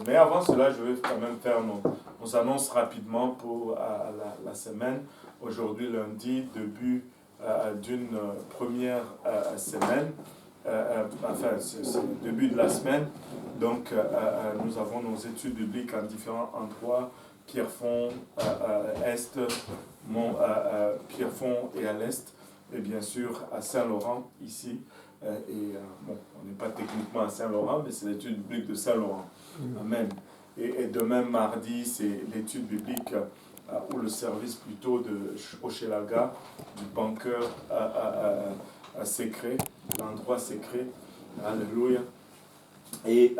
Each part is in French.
Mais avant cela, je vais quand même faire nos annonces rapidement pour la semaine. Aujourd'hui, lundi, début d'une première semaine. Enfin, c'est le début de la semaine. Donc, nous avons nos études bibliques en différents endroits. Pierrefonds, Est, Pierrefonds et à l'Est. Et bien sûr, à Saint-Laurent, ici. Bon, on n'est pas techniquement à Saint-Laurent, mais c'est l'étude biblique de Saint-Laurent. Amen. Et demain, mardi, c'est l'étude biblique ou le service plutôt de Hochelaga, du bunker secret, l'endroit secret. Alléluia. Et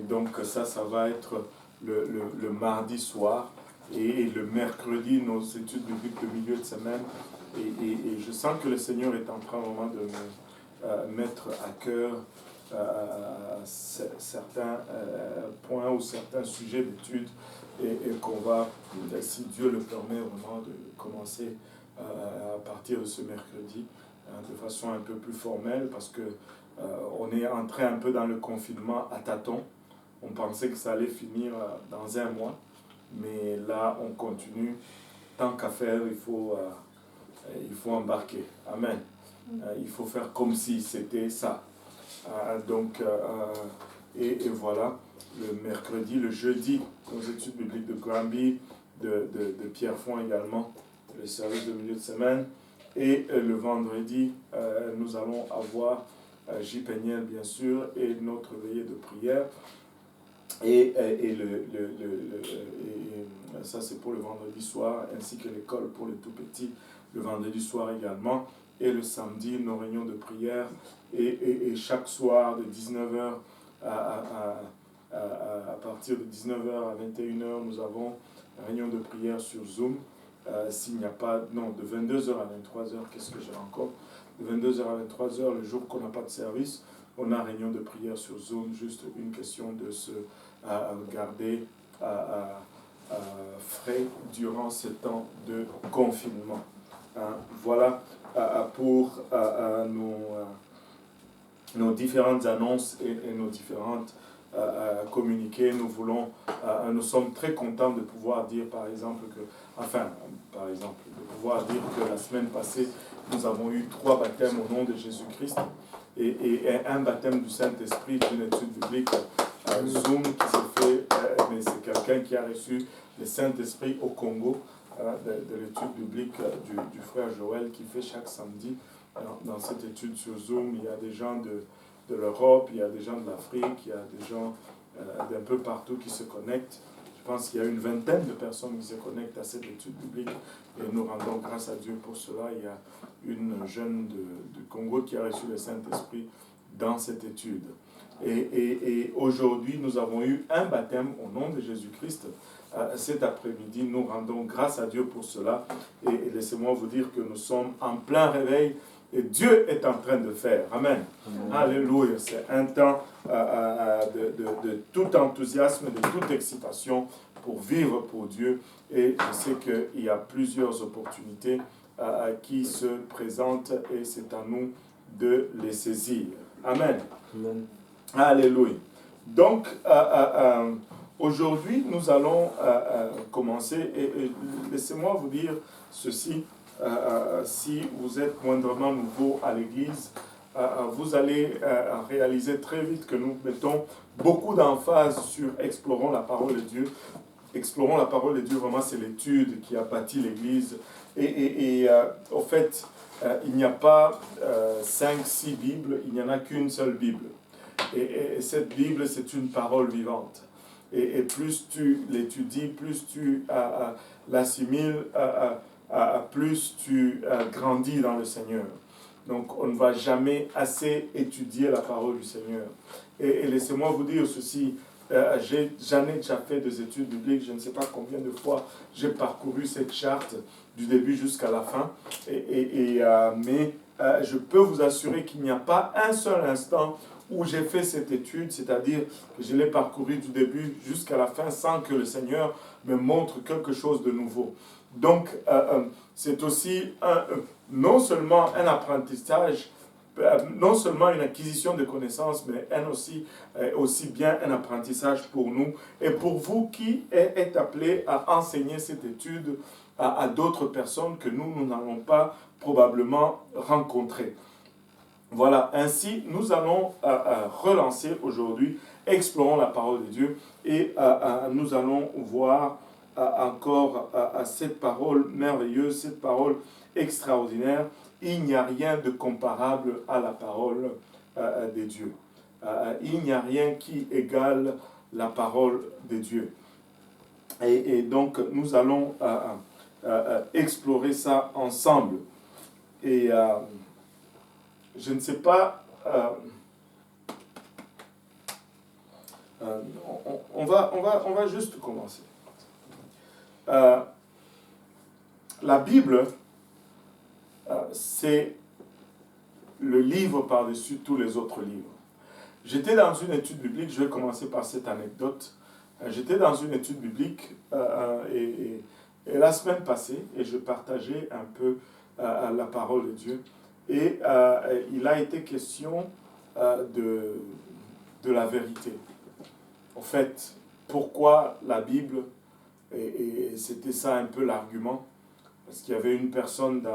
donc, ça va être le mardi soir. Et le mercredi, nos études bibliques de milieu de semaine. Et je sens que le Seigneur est en train vraiment de me mettre à cœur certains points ou certains sujets d'études et qu'on va, si Dieu le permet, vraiment de commencer à partir de ce mercredi de façon un peu plus formelle parce que on est entré un peu dans le confinement à tâtons. On pensait que ça allait finir dans un mois, mais là on continue. Tant qu'à faire, il faut embarquer. Amen. Il faut faire comme si c'était ça. Et voilà, le mercredi, le jeudi, nos études bibliques de Granby, de Pierrefonds également, le service de milieu de semaine. Et le vendredi, nous allons avoir J. Peniel, bien sûr, et notre veillée de prière. Et ça, c'est pour le vendredi soir, ainsi que l'école pour les tout-petits, le vendredi soir également. Et le samedi, nos réunions de prière. Et chaque soir, de 19h à partir de 19h à 21h, nous avons une réunion de prière sur Zoom. S'il n'y a pas, non, de 22h à 23h, qu'est-ce que j'ai encore? De 22h à 23h, le jour qu'on n'a pas de service, on a réunion de prière sur Zoom, juste une question de se garder frais durant ce temps de confinement. Voilà pour nos différentes annonces et nos différentes communiqués. Nous sommes très contents de pouvoir dire, par exemple, de pouvoir dire que la semaine passée, nous avons eu 3 baptêmes au nom de Jésus-Christ et un baptême du Saint-Esprit d'une étude biblique Zoom qui s'est fait, mais c'est quelqu'un qui a reçu le Saint-Esprit au Congo, de l'étude biblique du frère Joël qui fait chaque samedi dans cette étude sur Zoom. Il y a des gens de l'Europe, il y a des gens de l'Afrique, il y a des gens d'un peu partout qui se connectent. Je pense qu'il y a une vingtaine de personnes qui se connectent à cette étude biblique et nous rendons grâce à Dieu pour cela. Il y a une jeune du Congo qui a reçu le Saint-Esprit dans cette étude. Et aujourd'hui, nous avons eu un baptême au nom de Jésus-Christ. Cet après-midi, nous rendons grâce à Dieu pour cela. Et laissez-moi vous dire que nous sommes en plein réveil et Dieu est en train de faire. Amen. Alléluia. C'est un temps de tout enthousiasme, de toute excitation pour vivre pour Dieu. Et je sais qu'il y a plusieurs opportunités qui se présentent et c'est à nous de les saisir. Amen. Amen. Alléluia. Donc, aujourd'hui, nous allons commencer et laissez-moi vous dire ceci. Si vous êtes moindrement nouveau à l'Église, vous allez réaliser très vite que nous mettons beaucoup d'emphase sur explorons la parole de Dieu. Explorons la parole de Dieu, vraiment, c'est l'étude qui a bâti l'Église. Et au fait, il n'y a pas 5-6 Bibles, il n'y en a qu'une seule Bible. Et cette Bible, c'est une parole vivante. Et plus tu l'étudies, plus tu l'assimiles, plus tu grandis dans le Seigneur. Donc, on ne va jamais assez étudier la parole du Seigneur. Et laissez-moi vous dire ceci, j'en ai déjà fait des études bibliques, je ne sais pas combien de fois j'ai parcouru cette charte du début jusqu'à la fin, mais je peux vous assurer qu'il n'y a pas un seul instant où j'ai fait cette étude, c'est-à-dire que je l'ai parcouru du début jusqu'à la fin sans que le Seigneur me montre quelque chose de nouveau. Donc, c'est aussi non seulement un apprentissage non seulement une acquisition de connaissances, mais aussi bien un apprentissage pour nous et pour vous qui êtes appelés à enseigner cette étude à d'autres personnes que nous n'allons pas probablement rencontrer. Voilà, ainsi nous allons relancer aujourd'hui, explorons la parole de Dieu et nous allons voir encore cette parole merveilleuse, cette parole extraordinaire. Il n'y a rien de comparable à la parole de Dieu. Il n'y a rien qui égale la parole de Dieu. Et donc nous allons explorer ça ensemble. Et je ne sais pas, on va juste commencer. La Bible, c'est le livre par-dessus tous les autres livres. J'étais dans une étude biblique, je vais commencer par cette anecdote. J'étais dans une étude biblique et la semaine passée, et je partageais un peu la parole de Dieu. Et il a été question de la vérité. En fait, pourquoi la Bible, et c'était ça un peu l'argument, parce qu'il y avait une personne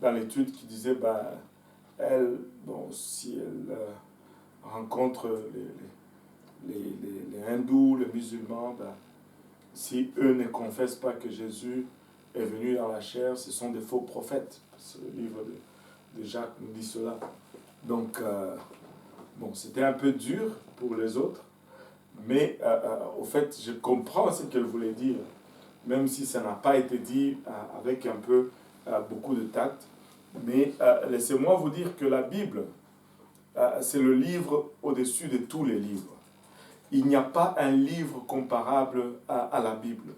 dans l'étude qui disait, elle, si elle rencontre les hindous, les musulmans, si eux ne confessent pas que Jésus est venu dans la chair, ce sont des faux prophètes. Le livre de Jacques nous dit cela. Donc, c'était un peu dur pour les autres, mais au fait, je comprends ce qu'elle voulait dire, même si ça n'a pas été dit avec un peu beaucoup de tact. Mais laissez-moi vous dire que la Bible, c'est le livre au-dessus de tous les livres. Il n'y a pas un livre comparable à la Bible.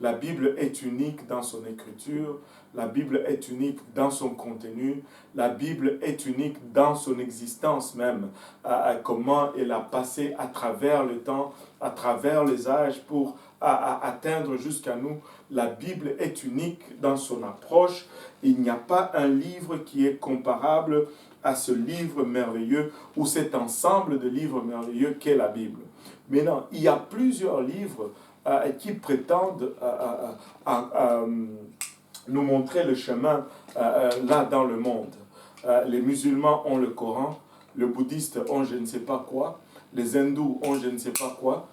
La Bible est unique dans son écriture, la Bible est unique dans son contenu, la Bible est unique dans son existence même, comment elle a passé à travers le temps, à travers les âges pour atteindre jusqu'à nous. La Bible est unique dans son approche. Il n'y a pas un livre qui est comparable à ce livre merveilleux ou cet ensemble de livres merveilleux qu'est la Bible. Mais non, il y a plusieurs livres qui prétendent nous montrer le chemin là dans le monde. Les musulmans ont le Coran, les bouddhistes ont je ne sais pas quoi, les hindous ont je ne sais pas quoi.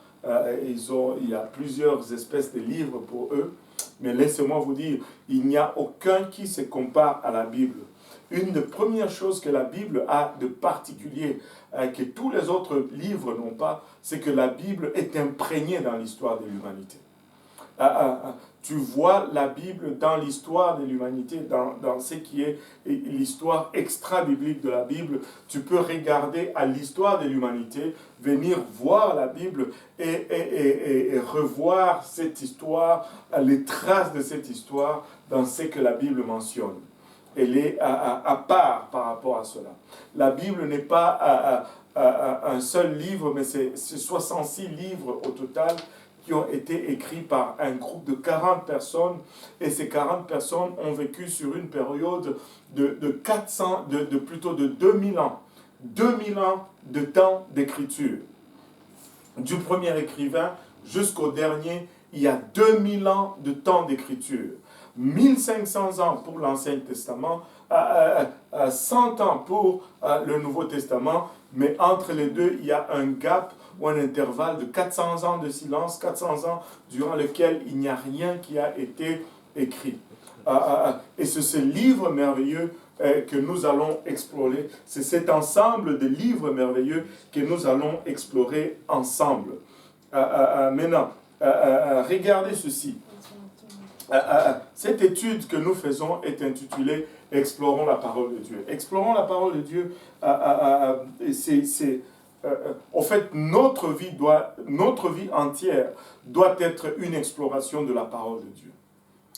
Il y a plusieurs espèces de livres pour eux, mais laissez-moi vous dire, il n'y a aucun qui se compare à la Bible. Une des premières choses que la Bible a de particulier, que tous les autres livres n'ont pas, c'est que la Bible est imprégnée dans l'histoire de l'humanité. Tu vois la Bible dans l'histoire de l'humanité, dans ce qui est l'histoire extra-biblique de la Bible. Tu peux regarder à l'histoire de l'humanité, venir voir la Bible et revoir cette histoire, les traces de cette histoire dans ce que la Bible mentionne. Elle est à part par rapport à cela. La Bible n'est pas un seul livre, mais c'est 66 livres au total qui ont été écrits par un groupe de 40 personnes. Et ces 40 personnes ont vécu sur une période plutôt de 2000 ans. 2000 ans de temps d'écriture. Du premier écrivain jusqu'au dernier, il y a 2000 ans de temps d'écriture. 1500 ans pour l'Ancien Testament, 100 ans pour le Nouveau Testament, mais entre les deux, il y a un gap ou un intervalle de 400 ans de silence, 400 ans durant lequel il n'y a rien qui a été écrit. Et c'est ce livre merveilleux que nous allons explorer, c'est cet ensemble de livres merveilleux que nous allons explorer ensemble. Maintenant, regardez ceci. Cette étude que nous faisons est intitulée « Explorons la parole de Dieu ». Explorons la parole de Dieu, en fait, notre vie entière doit être une exploration de la parole de Dieu.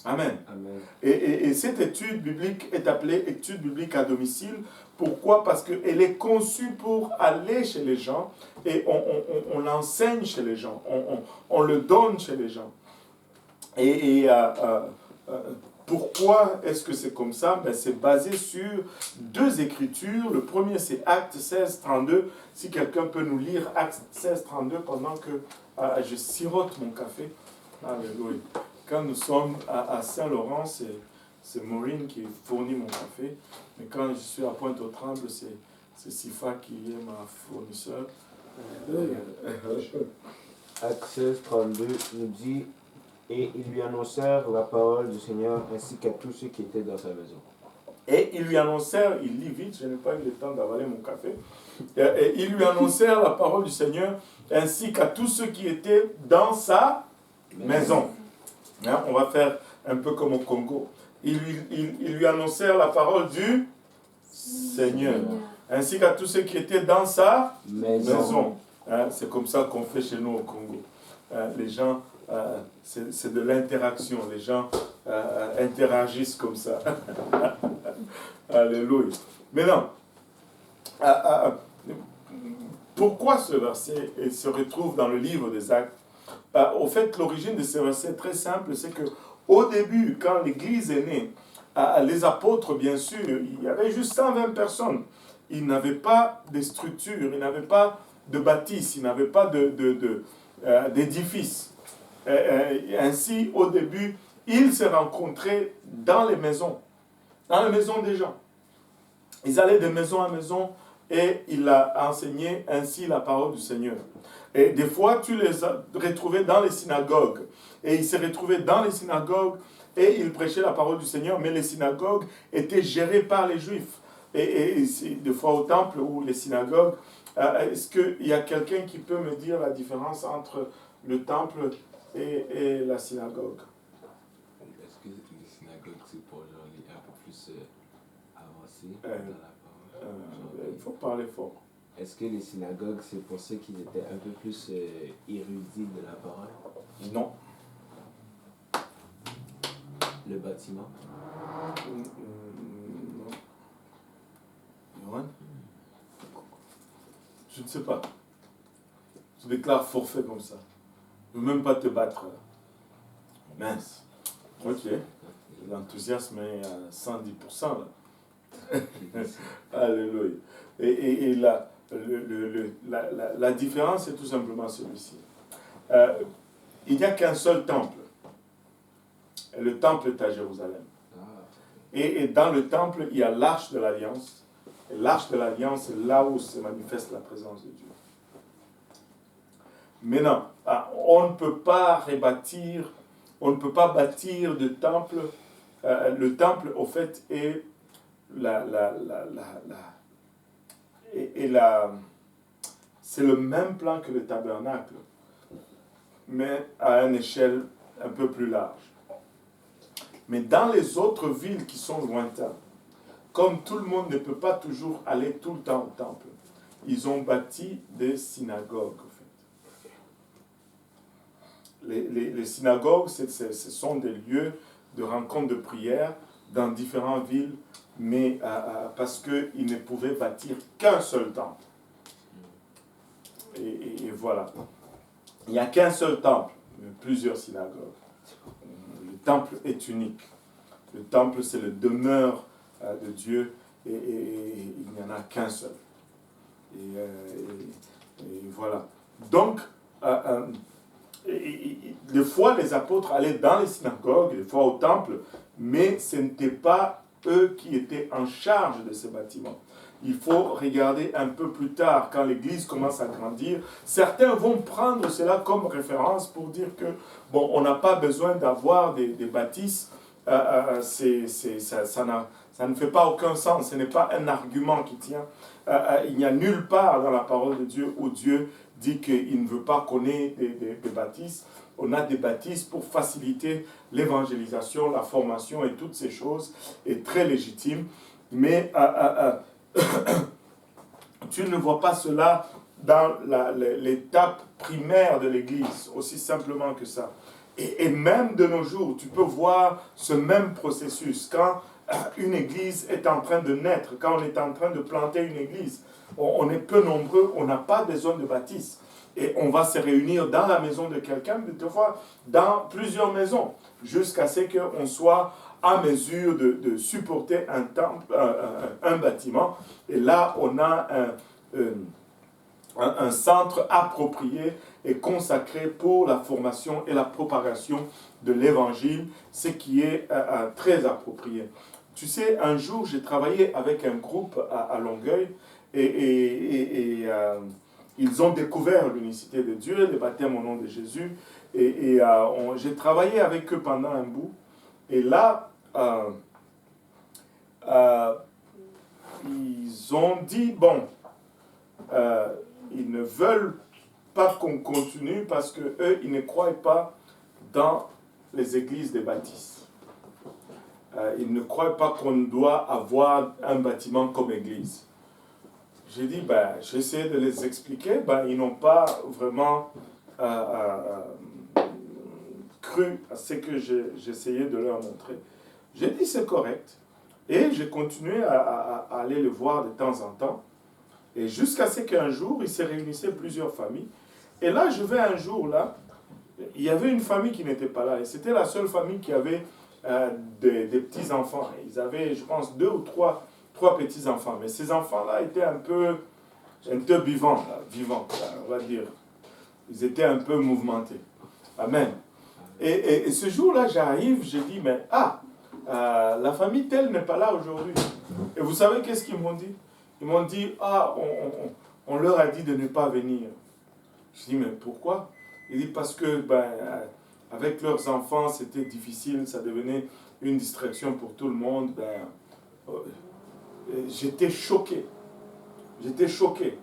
Amen. Amen. Et cette étude biblique est appelée étude biblique à domicile. Pourquoi? Parce qu'elle est conçue pour aller chez les gens et on l'enseigne chez les gens, on le donne chez les gens. Pourquoi est-ce que c'est comme ça? Ben, c'est basé sur deux écritures. Le premier, c'est Actes 16, 32. Si quelqu'un peut nous lire Actes 16, 32 pendant que je sirote mon café. Alléluia. Quand nous sommes à Saint-Laurent, c'est Maureen qui fournit mon café. Mais quand je suis à Pointe-aux-Trembles, c'est Sifa qui est ma fournisseur. Actes 16, 32 nous dit « Et ils lui annoncèrent la parole du Seigneur ainsi qu'à tous ceux qui étaient dans sa maison. » Et ils lui annoncèrent, il lit vite, je n'ai pas eu le temps d'avaler mon café. Et ils lui annoncèrent la parole du Seigneur ainsi qu'à tous ceux qui étaient dans sa maison. Hein, on va faire un peu comme au Congo. Ils lui annoncèrent la parole du Seigneur ainsi qu'à tous ceux qui étaient dans sa maison. Hein, c'est comme ça qu'on fait chez nous au Congo. Les gens, c'est de l'interaction. Les gens interagissent comme ça. Alléluia. Maintenant, pourquoi ce verset se retrouve dans le livre des Actes? Au fait, l'origine de ce verset est très simple, c'est que au début, quand l'Église est née, les apôtres, bien sûr, il y avait juste 120 personnes. Ils n'avaient pas de structure, ils n'avaient pas de bâtisse, ils n'avaient pas d'édifice. Ainsi, au début, ils se rencontraient dans les maisons des gens. Ils allaient de maison à maison et il a enseigné ainsi la parole du Seigneur. Et des fois, tu les retrouvais dans les synagogues. Et ils se retrouvaient dans les synagogues et ils prêchaient la parole du Seigneur, mais les synagogues étaient gérées par les Juifs. Et des fois au temple ou les synagogues, est-ce qu'il y a quelqu'un qui peut me dire la différence entre le temple et la synagogue? Est-ce que les synagogues, c'est pour genre les un peu plus avancés dans la parole? Il faut parler fort. Est-ce que les synagogues, c'est pour ceux qui étaient un peu plus érudits de la parole? Non. Le bâtiment? Non. Yoann? Je ne sais pas. Je déclare forfait comme ça. Je ne veux même pas te battre. Mince. Ok. L'enthousiasme est à 110% là. Alléluia. Et la différence est tout simplement celui-ci. Il n'y a qu'un seul temple. Et le temple est à Jérusalem. Et dans le temple, il y a l'arche de l'Alliance. Et l'arche de l'Alliance, c'est là où se manifeste la présence de Dieu. Maintenant, on ne peut pas rebâtir, on ne peut pas bâtir de temple. Le temple, au fait, est c'est le même plan que le tabernacle, mais à une échelle un peu plus large. Mais dans les autres villes qui sont lointaines, comme tout le monde ne peut pas toujours aller tout le temps au temple, ils ont bâti des synagogues. En fait. Les synagogues, ce sont des lieux de rencontre de prière dans différentes villes, mais parce qu'ils ne pouvaient bâtir qu'un seul temple. Et voilà. Il n'y a qu'un seul temple, mais plusieurs synagogues. Le temple est unique. Le temple, c'est le demeure de Dieu, et il n'y en a qu'un seul. Et voilà. Donc, des fois, les apôtres allaient dans les synagogues, des fois au temple, mais ce n'était pas eux qui étaient en charge de ce bâtiment. Il faut regarder un peu plus tard, quand l'Église commence à grandir. Certains vont prendre cela comme référence pour dire que, bon, on n'a pas besoin d'avoir des bâtisses. Ça ne fait pas aucun sens. Ce n'est pas un argument qui tient. Il n'y a nulle part dans la parole de Dieu où Dieu dit qu'il ne veut pas qu'on ait des bâtisses. On a des bâtisses pour faciliter l'évangélisation, la formation et toutes ces choses, est très légitime. Mais tu ne vois pas cela dans l'étape primaire de l'Église, aussi simplement que ça. Et même de nos jours, tu peux voir ce même processus. Quand une église est en train de naître, quand on est en train de planter une église, on est peu nombreux, on n'a pas besoin de bâtisse. Et on va se réunir dans la maison de quelqu'un, mais des fois dans plusieurs maisons, jusqu'à ce qu'on soit en mesure de supporter un bâtiment. Et là, on a un centre approprié et consacré pour la formation et la propagation de l'évangile, ce qui est très approprié. Tu sais, un jour, j'ai travaillé avec un groupe à Longueuil et ils ont découvert l'unicité de Dieu, le baptême au nom de Jésus. J'ai travaillé avec eux pendant un bout. Et là, ils ont dit, bon, ils ne veulent pas qu'on continue parce qu'eux, ils ne croient pas dans les églises des baptistes. Ils ne croient pas qu'on doit avoir un bâtiment comme église. J'ai dit, j'ai essayé de les expliquer, ils n'ont pas vraiment cru à ce que j'essayais de leur montrer. J'ai dit, c'est correct. Et j'ai continué à aller le voir de temps en temps. Et jusqu'à ce qu'un jour, il se réunissait plusieurs familles. Et là, je vais un jour, là, il y avait une famille qui n'était pas là. Et c'était la seule famille qui avait des petits-enfants. Ils avaient, je pense, 2 ou 3 petits-enfants. Mais ces enfants-là étaient un peu vivants, on va dire. Ils étaient un peu mouvementés. Amen. Et ce jour-là, j'arrive, je dis, mais la famille telle n'est pas là aujourd'hui. Et vous savez qu'est-ce qu'ils m'ont dit? Ils m'ont dit, on leur a dit de ne pas venir. Je dis, mais pourquoi? Ils disent, parce que avec leurs enfants, c'était difficile, ça devenait une distraction pour tout le monde. J'étais choqué. J'étais choqué.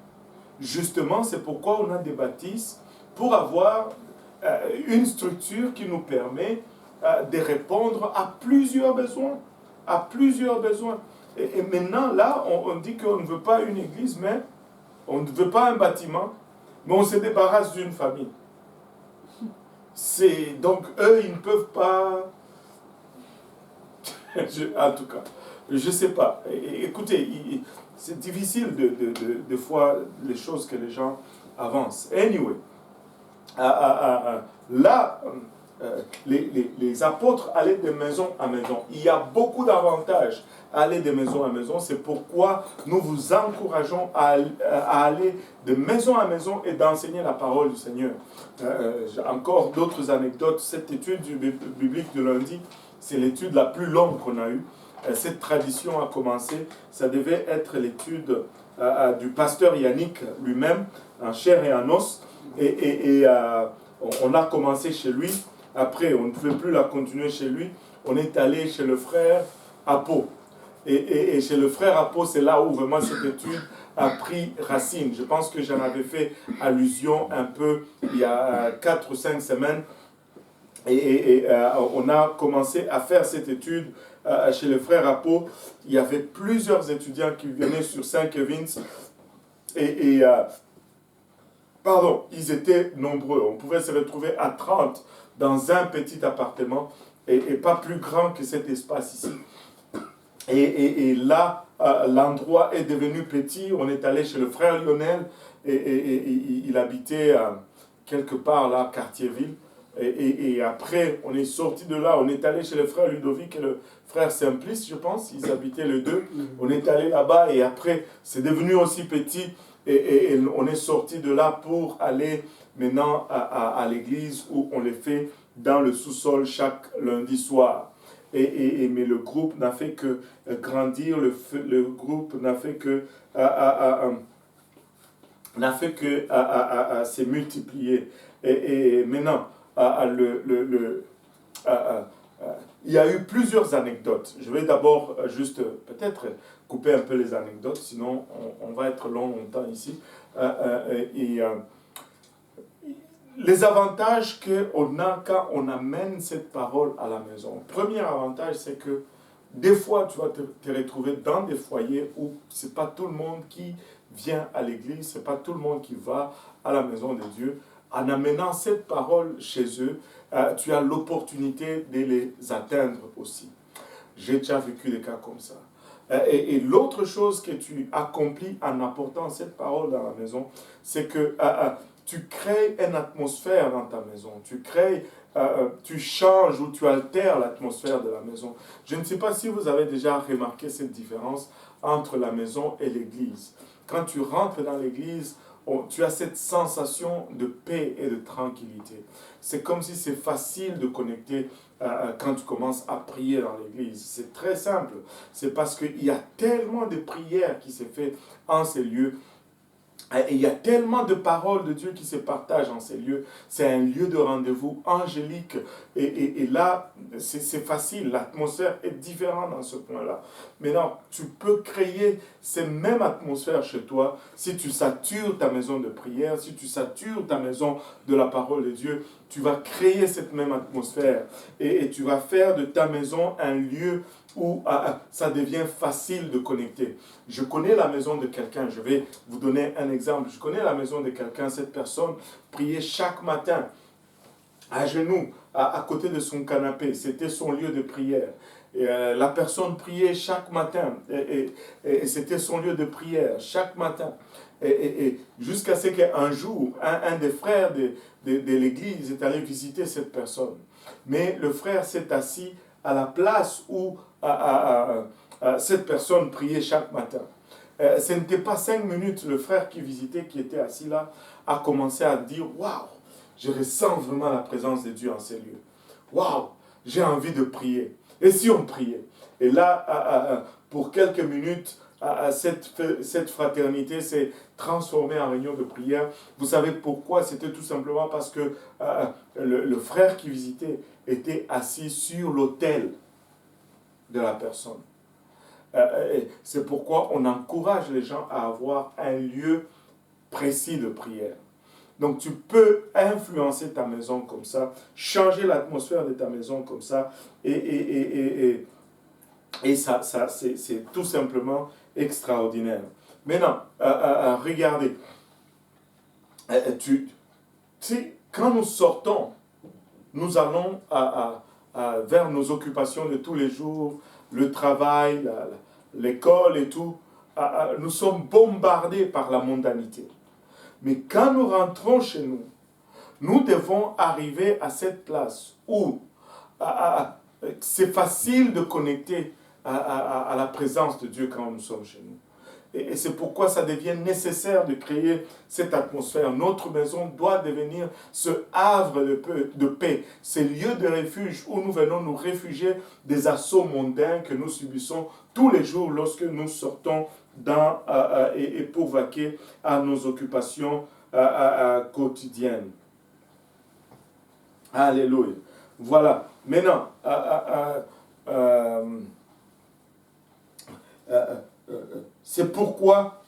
Justement, c'est pourquoi on a des baptistes, pour avoir une structure qui nous permet de répondre à plusieurs besoins. À plusieurs besoins. Et maintenant, là, on dit qu'on ne veut pas une église, mais on ne veut pas un bâtiment, mais on se débarrasse d'une famille. Donc, eux, ils ne peuvent pas... en tout cas, je ne sais pas. Écoutez, c'est difficile de voir les choses que les gens avancent. Anyway, là, les apôtres allaient de maison à maison. Il y a beaucoup d'avantages à aller de maison à maison. C'est pourquoi nous vous encourageons à aller de maison à maison et d'enseigner la parole du Seigneur. Encore d'autres anecdotes. Cette étude biblique de lundi, c'est l'étude la plus longue qu'on a eue. Cette tradition a commencé, ça devait être l'étude du pasteur Yannick lui-même, en chair et en os. On a commencé chez lui. Après, on ne pouvait plus la continuer chez lui. On est allé chez le frère Apo. Et chez le frère Apo, c'est là où vraiment cette étude a pris racine. Je pense que j'en avais fait allusion un peu il y a 4 ou 5 semaines. On a commencé à faire cette étude chez le frère Apo. Il y avait plusieurs étudiants qui venaient sur Saint-Kevin's. Pardon, ils étaient nombreux. On pouvait se retrouver à 30 dans un petit appartement et pas plus grand que cet espace ici. Et là, l'endroit est devenu petit. On est allé chez le frère Lionel et il habitait quelque part là, Quartier-Ville. Et après, on est sorti de là, on est allé chez le frère Ludovic et le frère Simplice, je pense. Ils habitaient les deux. On est allé là-bas et après, c'est devenu aussi petit. Et on est sorti de là pour aller maintenant à l'église où on les fait dans le sous-sol chaque lundi soir. Mais le groupe n'a fait que grandir, le groupe n'a fait que se multiplier. Et maintenant, il y a eu plusieurs anecdotes. Je vais d'abord juste peut-être couper un peu les anecdotes, sinon on va être longtemps ici. Les avantages qu'on a quand on amène cette parole à la maison. Le premier avantage, c'est que des fois, tu vas te retrouver dans des foyers où ce n'est pas tout le monde qui vient à l'église, ce n'est pas tout le monde qui va à la maison de Dieu. En amenant cette parole chez eux, tu as l'opportunité de les atteindre aussi. J'ai déjà vécu des cas comme ça. Et l'autre chose que tu accomplis en apportant cette parole dans la maison, c'est que tu crées une atmosphère dans ta maison. Tu changes ou tu altères l'atmosphère de la maison. Je ne sais pas si vous avez déjà remarqué cette différence entre la maison et l'église. Quand tu rentres dans l'église, tu as cette sensation de paix et de tranquillité. C'est comme si c'est facile de connecter quand tu commences à prier dans l'église. C'est très simple. C'est parce qu'il y a tellement de prières qui s'est fait en ces lieux. Et il y a tellement de paroles de Dieu qui se partagent en ces lieux. C'est un lieu de rendez-vous angélique. Et là, c'est facile. L'atmosphère est différente dans ce point-là. Maintenant, tu peux créer cette même atmosphère chez toi si tu satures ta maison de prière, si tu satures ta maison de la parole de Dieu. Tu vas créer cette même atmosphère. Et tu vas faire de ta maison un lieu où ça devient facile de connecter. Je connais la maison de quelqu'un, je vais vous donner un exemple. Je connais la maison de quelqu'un, cette personne priait chaque matin à genoux, à côté de son canapé. C'était son lieu de prière. Et, la personne priait chaque matin, et c'était son lieu de prière, chaque matin. Et jusqu'à ce qu'un jour, un des frères de l'église est allé visiter cette personne. Mais le frère s'est assis à la place où cette personne priait chaque matin. Ce n'était pas 5 minutes, le frère qui visitait, qui était assis là, a commencé à dire « Waouh, je ressens vraiment la présence de Dieu en ces lieux. Waouh, j'ai envie de prier. » Et si on priait? Et là, pour quelques minutes, cette fraternité s'est transformée en réunion de prière. Vous savez pourquoi? C'était tout simplement parce que le frère qui visitait était assis sur l'autel de la personne. C'est pourquoi on encourage les gens à avoir un lieu précis de prière. Donc tu peux influencer ta maison comme ça, changer l'atmosphère de ta maison comme ça, et ça c'est tout simplement extraordinaire. Maintenant, regardez, quand nous sortons, nous allons vers nos occupations de tous les jours, le travail, l'école et tout, nous sommes bombardés par la mondanité. Mais quand nous rentrons chez nous, nous devons arriver à cette place où c'est facile de connecter à la présence de Dieu quand nous sommes chez nous. Et c'est pourquoi ça devient nécessaire de créer cette atmosphère. Notre maison doit devenir ce havre de paix, ce lieu de refuge où nous venons nous réfugier des assauts mondains que nous subissons tous les jours lorsque nous sortons et pour vaquer à nos occupations quotidiennes. Alléluia. Voilà. Maintenant, c'est pourquoi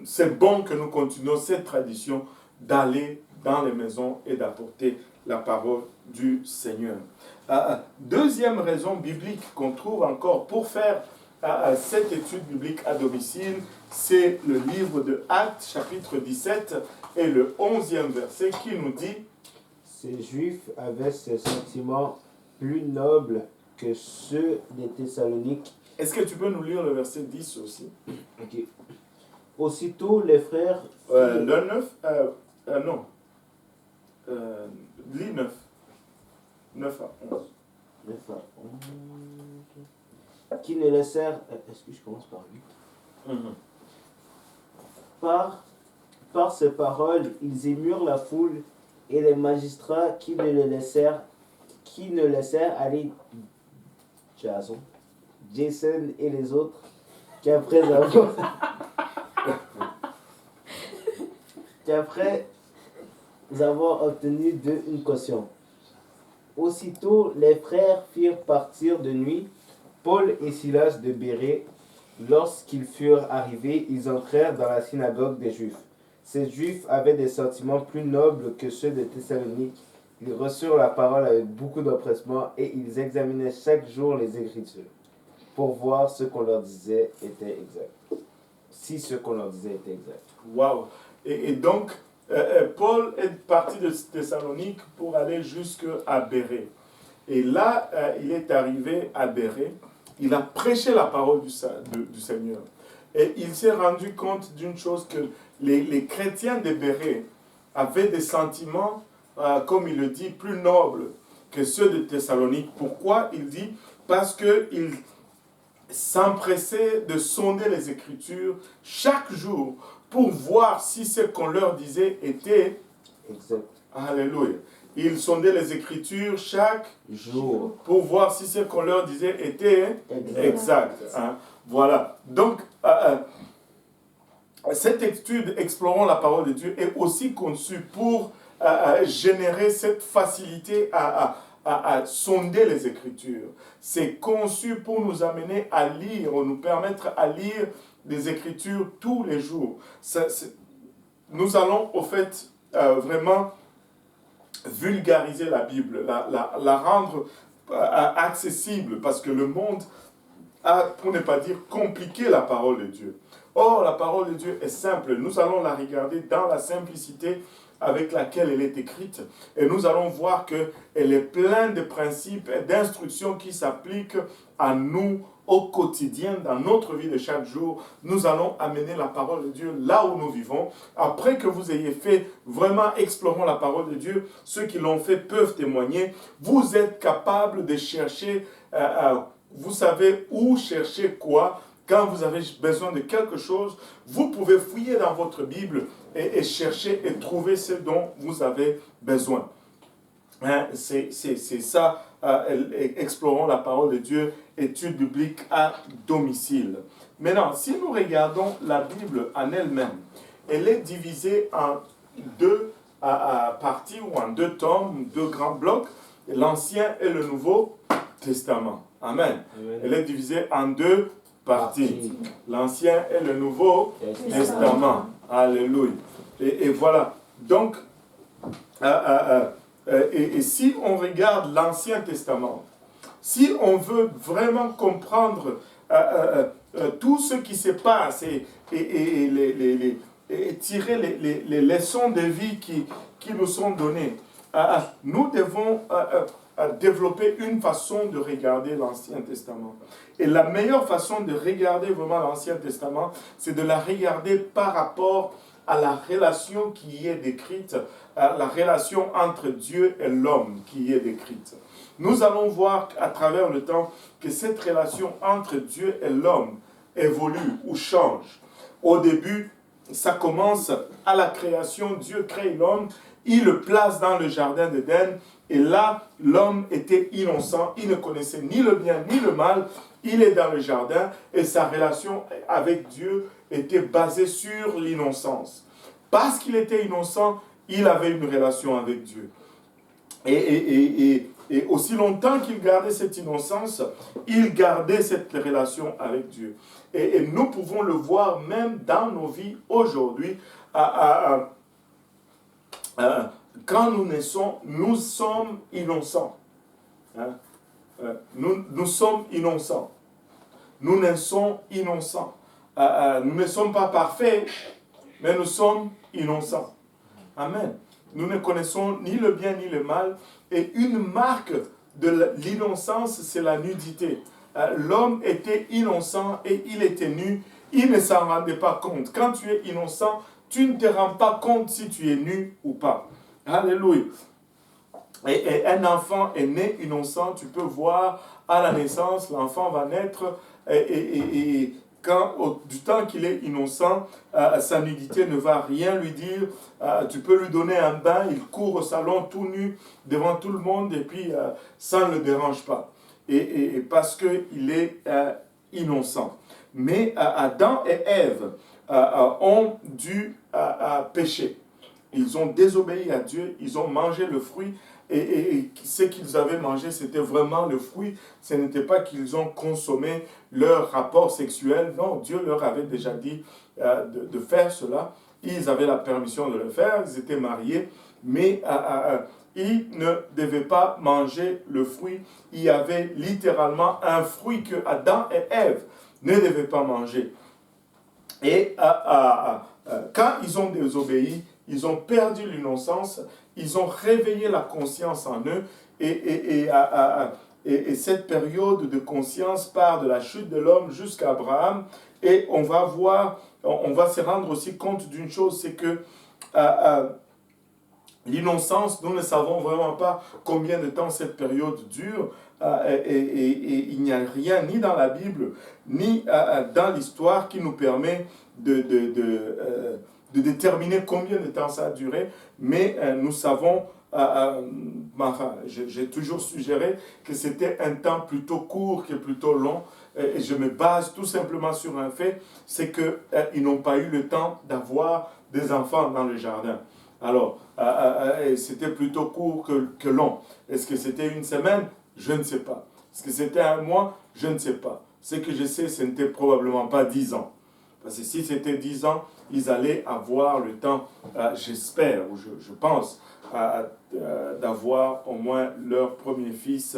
c'est bon que nous continuons cette tradition d'aller dans les maisons et d'apporter la parole du Seigneur. Deuxième raison biblique qu'on trouve encore pour faire cette étude biblique à domicile, c'est le livre de Actes, chapitre 17, et le 11e verset qui nous dit « Ces Juifs avaient ces sentiments plus nobles que ceux des Thessaloniques. » Est-ce que tu peux nous lire le verset 10 aussi? Ok. Aussitôt les frères... le 9, non. Lis 9. 9 à 11. 9 à 11. Qui ne laissèrent... Est-ce que je commence par lui? Par ces paroles, ils émurent la foule et les magistrats qui ne laissèrent aller Jason et les autres, qu'après avoir obtenu d'eux une caution. Aussitôt, les frères firent partir de nuit Paul et Silas de Bérée. Lorsqu'ils furent arrivés, ils entrèrent dans la synagogue des Juifs. Ces Juifs avaient des sentiments plus nobles que ceux de Thessalonique. Ils reçurent la parole avec beaucoup d'empressement et ils examinaient chaque jour les Écritures pour voir ce qu'on leur disait était exact. Si ce qu'on leur disait était exact. Waouh! Et donc, Paul est parti de Thessalonique pour aller jusqu'à Bérée. Et là, il est arrivé à Bérée. Il a prêché la parole du Seigneur. Et il s'est rendu compte d'une chose, que les chrétiens de Bérée avaient des sentiments, comme il le dit, plus nobles que ceux de Thessalonique. Pourquoi? Il dit, parce qu'ils s'empressaient de sonder les Écritures chaque jour pour voir si ce qu'on leur disait était exact. Alléluia. Ils sondaient les Écritures chaque jour pour voir si ce qu'on leur disait était exact. Hein. Voilà. Donc, cette étude explorant la parole de Dieu est aussi conçue pour générer cette facilité à sonder les Écritures. C'est conçu pour nous amener à lire, ou nous permettre à lire des Écritures tous les jours. Nous allons au fait vraiment vulgariser la Bible, la rendre accessible, parce que le monde a, pour ne pas dire, compliqué la parole de Dieu. Or, la parole de Dieu est simple. Nous allons la regarder dans la simplicité avec laquelle elle est écrite. Et nous allons voir qu'elle est pleine de principes et d'instructions qui s'appliquent à nous au quotidien, dans notre vie de chaque jour. Nous allons amener la parole de Dieu là où nous vivons. Après que vous ayez fait vraiment explorons la parole de Dieu, ceux qui l'ont fait peuvent témoigner. Vous êtes capable de chercher, vous savez où chercher quoi. Quand vous avez besoin de quelque chose, vous pouvez fouiller dans votre Bible et chercher et trouver ce dont vous avez besoin. Hein, c'est ça, explorons la parole de Dieu, étude biblique à domicile. Maintenant, si nous regardons la Bible en elle-même, elle est divisée en deux parties ou en deux tomes, deux grands blocs, l'Ancien et le Nouveau Testament. Amen. Amen. Elle est divisée en deux parties, l'Ancien et le Nouveau Testament. Alléluia. Et voilà. Donc, et si on regarde l'Ancien Testament, si on veut vraiment comprendre tout ce qui se passe et tirer les leçons de vie qui nous sont données, nous devons développer une façon de regarder l'Ancien Testament. Et la meilleure façon de regarder vraiment l'Ancien Testament, c'est de la regarder par rapport à la relation qui y est décrite, la relation entre Dieu et l'homme qui y est décrite. Nous allons voir à travers le temps que cette relation entre Dieu et l'homme évolue ou change. Au début, ça commence à la création. Dieu crée l'homme, il le place dans le jardin d'Éden, et là, l'homme était innocent, il ne connaissait ni le bien ni le mal, il est dans le jardin, et sa relation avec Dieu était basée sur l'innocence. Parce qu'il était innocent, il avait une relation avec Dieu. Et aussi longtemps qu'il gardait cette innocence, il gardait cette relation avec Dieu. Et nous pouvons le voir même dans nos vies aujourd'hui. Quand nous naissons, nous sommes innocents. Hein? Nous sommes innocents. Nous naissons innocents. Nous ne sommes pas parfaits, mais nous sommes innocents. Amen. Nous ne connaissons ni le bien ni le mal. Et une marque de l'innocence, c'est la nudité. L'homme était innocent et il était nu. Il ne s'en rendait pas compte. Quand tu es innocent, tu ne te rends pas compte si tu es nu ou pas. Alléluia. Et un enfant est né innocent, tu peux voir à la naissance, l'enfant va naître et du temps qu'il est innocent, sa nudité ne va rien lui dire. Tu peux lui donner un bain, il court au salon tout nu devant tout le monde et puis ça ne le dérange pas. Et parce qu'il est innocent. Mais Adam et Ève ont dû pécher. Ils ont désobéi à Dieu, ils ont mangé le fruit, et ce qu'ils avaient mangé, c'était vraiment le fruit. Ce n'était pas qu'ils ont consommé leur rapport sexuel. Non, Dieu leur avait déjà dit de faire cela. Ils avaient la permission de le faire, ils étaient mariés, mais ils ne devaient pas manger le fruit. Il y avait littéralement un fruit que Adam et Ève ne devaient pas manger. Et quand ils ont désobéi, ils ont perdu l'innocence, ils ont réveillé la conscience en eux, et cette période de conscience part de la chute de l'homme jusqu'à Abraham, et on va voir on va se rendre aussi compte d'une chose, c'est que l'innocence, nous ne savons vraiment pas combien de temps cette période dure, et il n'y a rien ni dans la Bible, ni dans l'histoire qui nous permet de déterminer combien de temps ça a duré, mais nous savons, enfin, j'ai toujours suggéré que c'était un temps plutôt court que plutôt long, et je me base tout simplement sur un fait, c'est qu'ils n'ont pas eu le temps d'avoir des enfants dans le jardin. Alors, c'était plutôt court que long. Est-ce que c'était une semaine? Je ne sais pas. Est-ce que c'était un mois? Je ne sais pas. Ce que je sais, ce n'était probablement pas 10 ans. Parce que si c'était 10 ans, ils allaient avoir le temps, j'espère, ou je pense, d'avoir au moins leur premier fils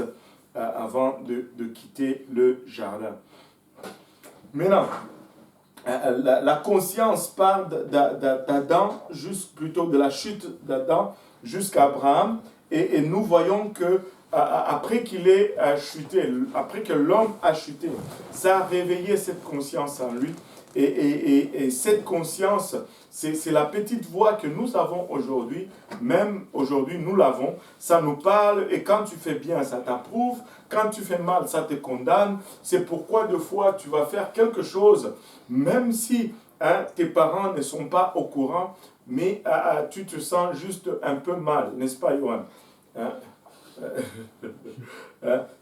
avant de quitter le jardin. Maintenant, la conscience part d'Adam, plutôt de la chute d'Adam jusqu'à Abraham, et nous voyons que après qu'il ait chuté, après que l'homme a chuté, ça a réveillé cette conscience en lui, et cette conscience, c'est la petite voix que nous avons aujourd'hui, même aujourd'hui nous l'avons, ça nous parle, et quand tu fais bien, ça t'approuve, quand tu fais mal, ça te condamne. C'est pourquoi deux fois tu vas faire quelque chose, même si tes parents ne sont pas au courant, mais tu te sens juste un peu mal, n'est-ce pas, Johan?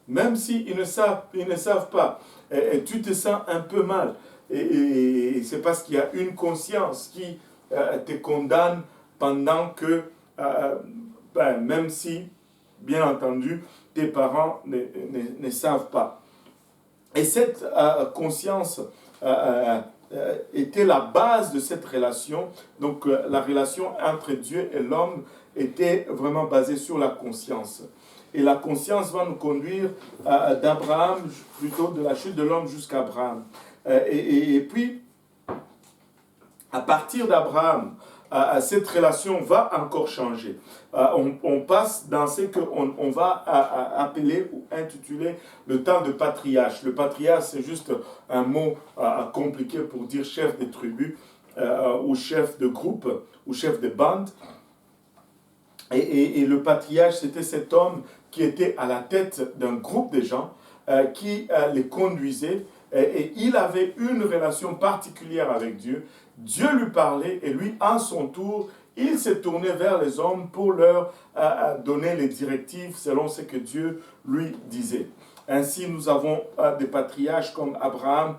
Même s'ils ne savent pas, et tu te sens un peu mal. Et c'est parce qu'il y a une conscience qui te condamne pendant que, même si, bien entendu, tes parents ne savent pas. Et cette conscience était la base de cette relation. Donc la relation entre Dieu et l'homme était vraiment basée sur la conscience. Et la conscience va nous conduire d'Abraham, plutôt de la chute de l'homme jusqu'à Abraham. Et puis, à partir d'Abraham, cette relation va encore changer. On passe dans ce qu'on va appeler ou intituler le temps de patriarche. Le patriarche, c'est juste un mot compliqué pour dire chef de tribu, ou chef de groupe, ou chef de bande. Et le patriarche, c'était cet homme qui était à la tête d'un groupe de gens, qui les conduisait, et il avait une relation particulière avec Dieu. Dieu lui parlait, et lui, en son tour, il s'est tourné vers les hommes pour leur donner les directives selon ce que Dieu lui disait. Ainsi, nous avons des patriarches comme Abraham,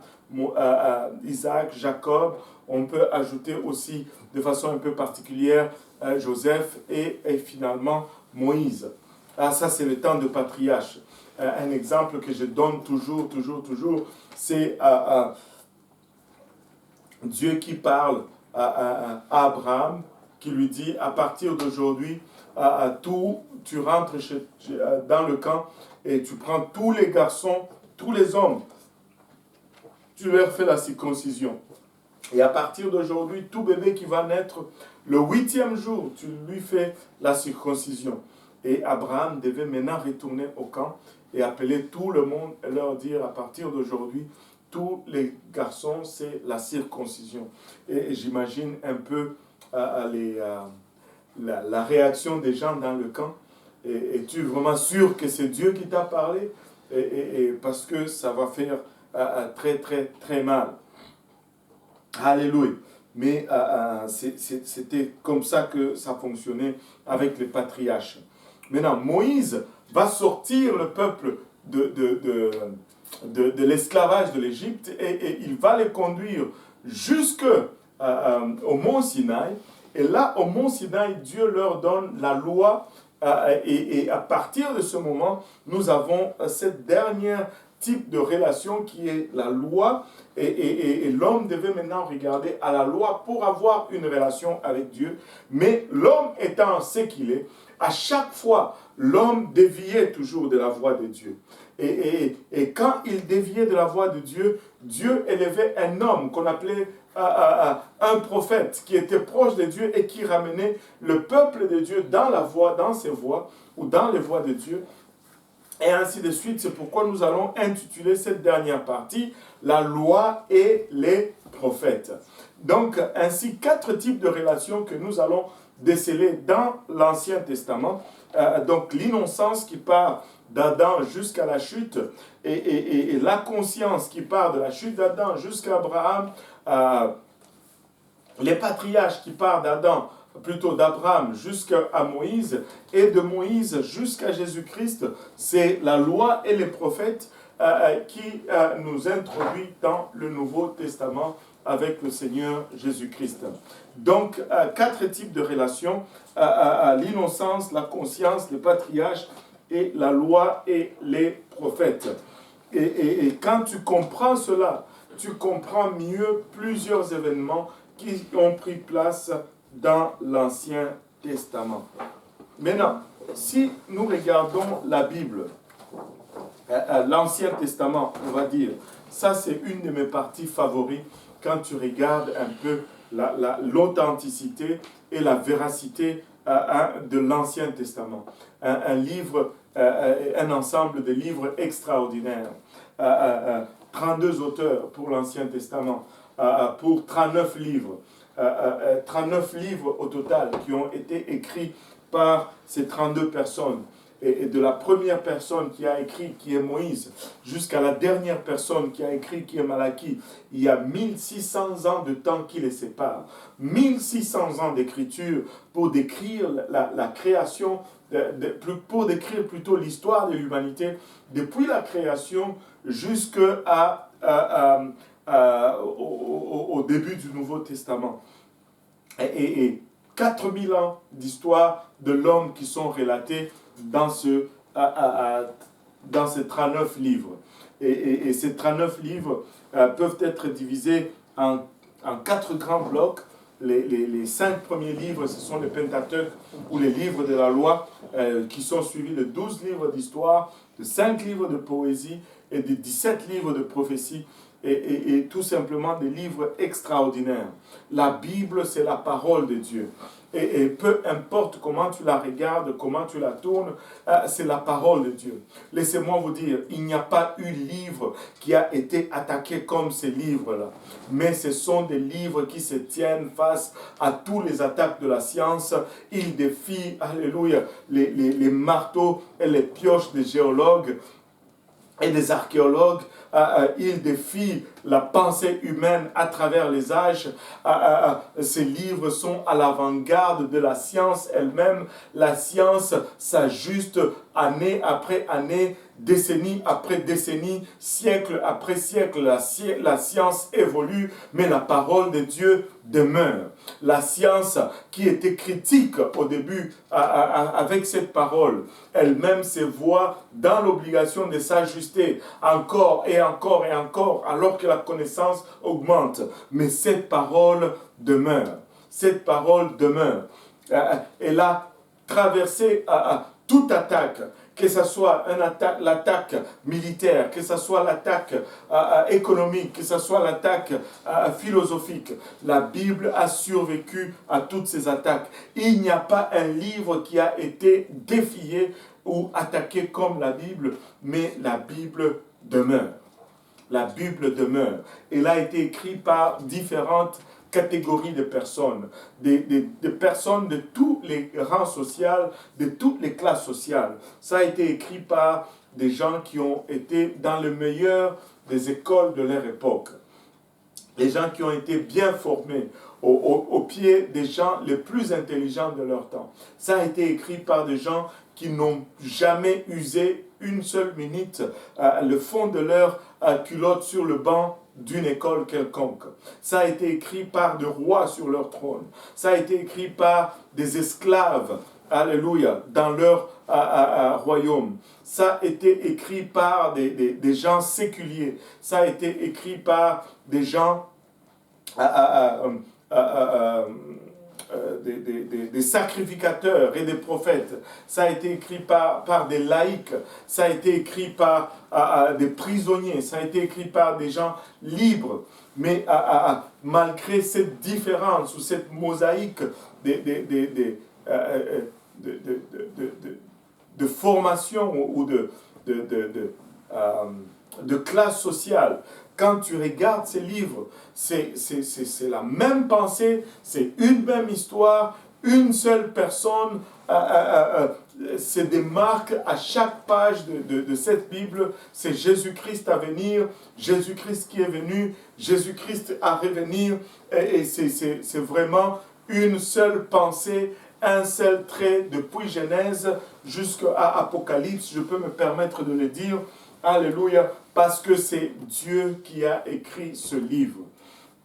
Isaac, Jacob. On peut ajouter aussi de façon un peu particulière Joseph et finalement Moïse. Ça, c'est le temps de patriarche. Un exemple que je donne toujours, c'est Dieu qui parle à Abraham, qui lui dit, à partir d'aujourd'hui, tu rentres dans le camp et tu prends tous les garçons, tous les hommes, tu leur fais la circoncision. Et à partir d'aujourd'hui, tout bébé qui va naître, le 8e jour, tu lui fais la circoncision. Et Abraham devait maintenant retourner au camp et appeler tout le monde et leur dire, à partir d'aujourd'hui, tous les garçons, c'est la circoncision. Et j'imagine un peu la réaction des gens dans le camp. Es-tu vraiment sûr que c'est Dieu qui t'a parlé? Parce que ça va faire très mal. Alléluia. Mais c'était comme ça que ça fonctionnait avec les patriarches. Maintenant, Moïse va sortir le peuple de l'esclavage de l'Égypte, et il va les conduire jusqu'au mont Sinaï. Et là, au mont Sinaï, Dieu leur donne la loi, et à partir de ce moment, nous avons cette dernière type de relation qui est la loi, et l'homme devait maintenant regarder à la loi pour avoir une relation avec Dieu. Mais l'homme étant ce qu'il est, à chaque fois, l'homme déviait toujours de la voie de Dieu. Et quand il déviait de la voie de Dieu, Dieu élevait un homme qu'on appelait un prophète qui était proche de Dieu et qui ramenait le peuple de Dieu dans la voie, dans ses voies, ou dans les voies de Dieu. Et ainsi de suite. C'est pourquoi nous allons intituler cette dernière partie « La loi et les prophètes ». Donc, ainsi, 4 types de relations que nous allons déceler dans l'Ancien Testament. Donc, l'innocence qui part d'Adam jusqu'à la chute et la conscience qui part de la chute d'Adam jusqu'à Abraham, les patriarches qui partent d'Adam, plutôt d'Abraham jusqu'à Moïse, et de Moïse jusqu'à Jésus-Christ, c'est la loi et les prophètes qui nous introduit dans le Nouveau Testament avec le Seigneur Jésus-Christ. Donc, 4 types de relations, l'innocence, la conscience, les patriarches, et la loi et les prophètes. Et quand tu comprends cela, tu comprends mieux plusieurs événements qui ont pris place dans l'Ancien Testament. Maintenant, si nous regardons la Bible, l'Ancien Testament, on va dire, ça c'est une de mes parties favorites quand tu regardes un peu l'authenticité et la véracité de l'Ancien Testament. Un livre, un ensemble de livres extraordinaires. 32 auteurs pour l'Ancien Testament, pour 39 livres. 39 livres au total qui ont été écrits par ces 32 personnes. Et de la première personne qui a écrit, qui est Moïse, jusqu'à la dernière personne qui a écrit, qui est Malachie, il y a 1600 ans de temps qui les sépare. 1600 ans d'écriture pour décrire la création, pour décrire plutôt l'histoire de l'humanité, depuis la création jusqu'à au début du Nouveau Testament. Et 4000 ans d'histoire de l'homme qui sont relatés dans ces 39 livres. Et ces 39 livres peuvent être divisés en 4 grands blocs. Les 5 premiers livres, ce sont les Pentateuques ou les livres de la loi, qui sont suivis de 12 livres d'histoire, de 5 livres de poésie et de 17 livres de prophétie. Et tout simplement des livres extraordinaires. La Bible, c'est la parole de Dieu. Et peu importe comment tu la regardes, comment tu la tournes, c'est la parole de Dieu. Laissez-moi vous dire, il n'y a pas eu livre qui a été attaqué comme ces livres-là. Mais ce sont des livres qui se tiennent face à tous les attaques de la science. Ils défient, alléluia, les marteaux et les pioches des géologues et des archéologues. Il défie la pensée humaine à travers les âges. Ces livres sont à l'avant-garde de la science elle-même. La science s'ajuste année après année, décennie après décennie, siècle après siècle. La science évolue, mais la parole de Dieu demeure. La science qui était critique au début avec cette parole, elle-même se voit dans l'obligation de s'ajuster encore et encore et encore, alors que la connaissance augmente. Mais cette parole demeure. Cette parole demeure. Elle a traversé toute attaque, que ce soit l'attaque militaire, que ce soit l'attaque économique, que ce soit l'attaque philosophique. La Bible a survécu à toutes ces attaques. Il n'y a pas un livre qui a été défié ou attaqué comme la Bible, mais la Bible demeure. La Bible demeure. Elle a été écrite par différentes catégories de personnes, des personnes de tous les rangs sociaux, de toutes les classes sociales. Ça a été écrit par des gens qui ont été dans le meilleur des écoles de leur époque. Les gens qui ont été bien formés au pied des gens les plus intelligents de leur temps. Ça a été écrit par des gens qui n'ont jamais usé une seule minute le fond de leur culotte sur le banc d'une école quelconque. Ça a été écrit par des rois sur leur trône. Ça a été écrit par des esclaves, alléluia, dans leur royaume. Ça a été écrit par des gens séculiers. Ça a été écrit par des gens des sacrificateurs et des prophètes. Ça a été écrit par des laïcs. Ça a été écrit par des prisonniers. Ça a été écrit par des gens libres. Mais malgré cette différence ou cette mosaïque de formation ou de de classe sociale. Quand tu regardes ces livres, c'est la même pensée, c'est une même histoire, une seule personne se démarque à chaque page de cette Bible. C'est Jésus-Christ à venir, Jésus-Christ qui est venu, Jésus-Christ à revenir. Et c'est vraiment une seule pensée, un seul trait depuis Genèse jusqu'à Apocalypse. Je peux me permettre de le dire. Alléluia, parce que c'est Dieu qui a écrit ce livre.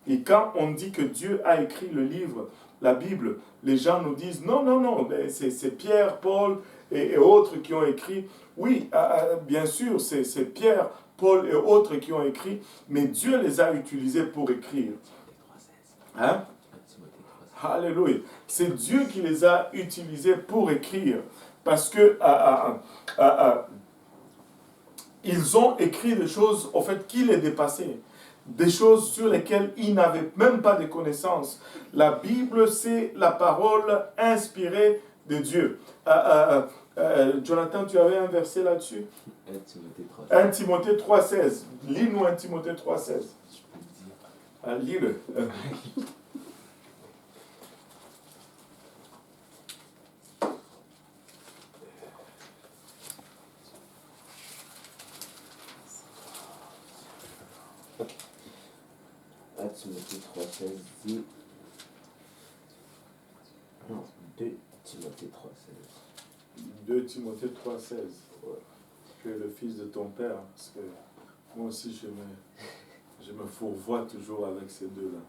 Et quand on dit que Dieu a écrit le livre, la Bible, les gens nous disent non, non, non, c'est Pierre, Paul et autres qui ont écrit. Oui, bien sûr, c'est Pierre, Paul et autres qui ont écrit, mais Dieu les a utilisés pour écrire. Hein? Alléluia. C'est Dieu qui les a utilisés pour écrire. Parce que ils ont écrit des choses, au fait, qui les dépassaient. Des choses sur lesquelles ils n'avaient même pas de connaissances. La Bible, c'est la parole inspirée de Dieu. Jonathan, tu avais un verset là-dessus? 1 Timothée 3,16. Lis-nous 1 Timothée 3,16. Lis-le. Timothée 3,16 dit... Non, 2 Timothée 3,16. 2 Timothée 3,16. Ouais. Tu es le fils de ton père, parce que moi aussi je me fourvoie toujours avec ces deux-là.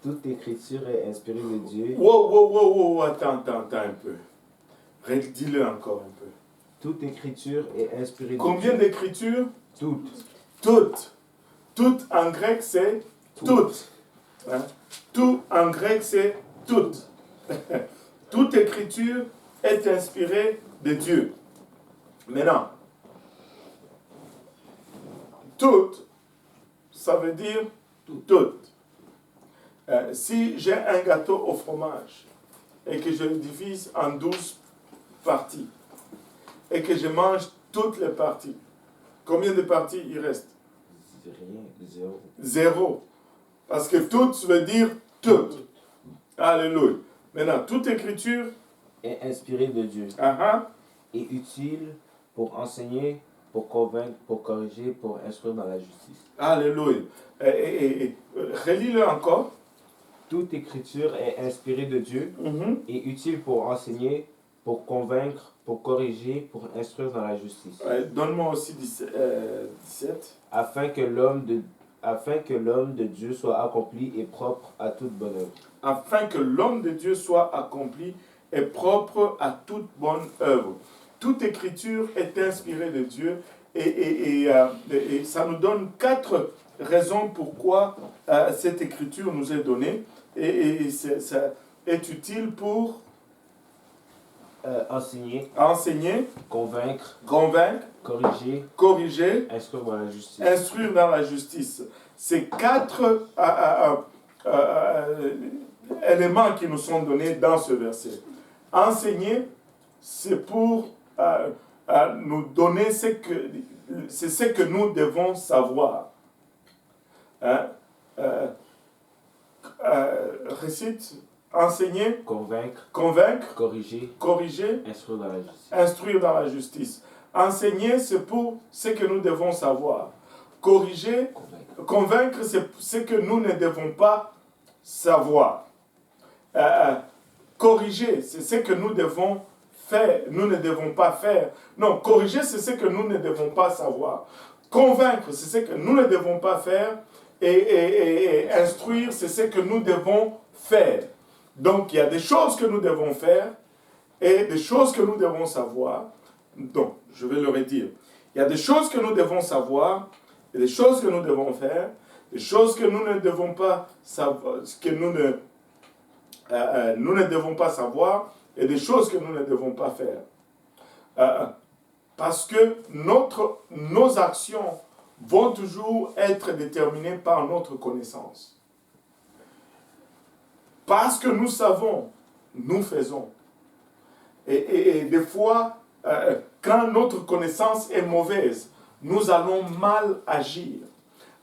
Toute écriture est inspirée de Dieu. Wow, attends un peu. Dis-le encore un peu. Toute écriture est inspirée de Dieu. Combien d'écritures? Toutes. Toutes en grec c'est toutes. Hein? Tout en grec c'est toutes. Toute écriture est inspirée de Dieu. Maintenant, toutes, ça veut dire toutes. Si j'ai un gâteau au fromage et que je le divise en 12 parties et que je mange toutes les parties, combien de parties il reste? Rien, zéro. Parce que toutes veut dire toutes. Alléluia. Maintenant, toute écriture est inspirée de Dieu et utile pour enseigner, pour convaincre, pour corriger, pour instruire dans la justice. Alléluia. Relis-le encore. Toute écriture est inspirée de Dieu et utile pour enseigner, pour convaincre, pour corriger, pour instruire dans la justice. Donne-moi aussi 17. Afin que l'homme de Dieu soit accompli et propre à toute bonne œuvre. Afin que l'homme de Dieu soit accompli et propre à toute bonne œuvre. Toute écriture est inspirée de Dieu et ça nous donne 4 raisons pourquoi cette écriture nous est donnée et ça est utile pour enseigner, convaincre, corriger, instruire dans la justice. C'est 4 éléments qui nous sont donnés dans ce verset. Enseigner, c'est pour nous donner c'est ce que nous devons savoir. Hein? Récite, enseigner, convaincre, corriger, instruire dans la justice. Enseigner, c'est pour ce que nous devons savoir. Corriger, convaincre, c'est ce que nous ne devons pas savoir. Corriger, c'est ce que nous devons faire, nous ne devons pas faire. Non, corriger, c'est ce que nous ne devons pas savoir. Convaincre, c'est ce que nous ne devons pas faire. Et instruire, c'est ce que nous devons faire. Donc, il y a des choses que nous devons faire et des choses que nous devons savoir. Donc, je vais le redire. Il y a des choses que nous devons savoir et des choses que nous devons faire, des choses que nous ne devons pas savoir, que nous ne devons pas savoir et des choses que nous ne devons pas faire. Parce que nos actions vont toujours être déterminées par notre connaissance. Parce que nous savons, nous faisons. Et des fois, quand notre connaissance est mauvaise, nous allons mal agir.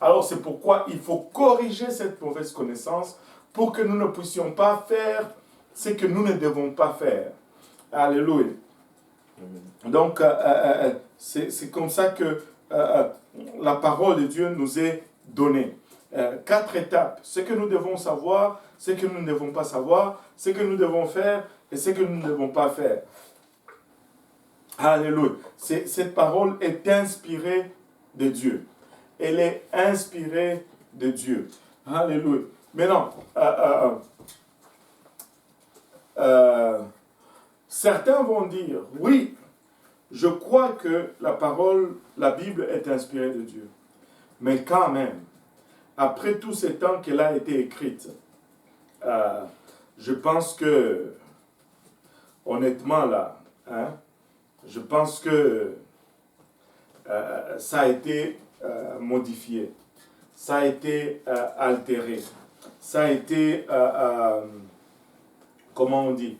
Alors c'est pourquoi il faut corriger cette mauvaise connaissance pour que nous ne puissions pas faire ce que nous ne devons pas faire. Alléluia. Donc c'est comme ça que la parole de Dieu nous est donnée. 4 étapes. Ce que nous devons savoir, ce que nous ne devons pas savoir, ce que nous devons faire et ce que nous ne devons pas faire. Alléluia. Cette parole est inspirée de Dieu. Elle est inspirée de Dieu. Alléluia. Maintenant, certains vont dire, oui, je crois que la Bible est inspirée de Dieu. Mais quand même, après tout ce temps qu'elle a été écrite, je pense que, honnêtement là, je pense que ça a été modifié, ça a été altéré, ça a été, comment on dit,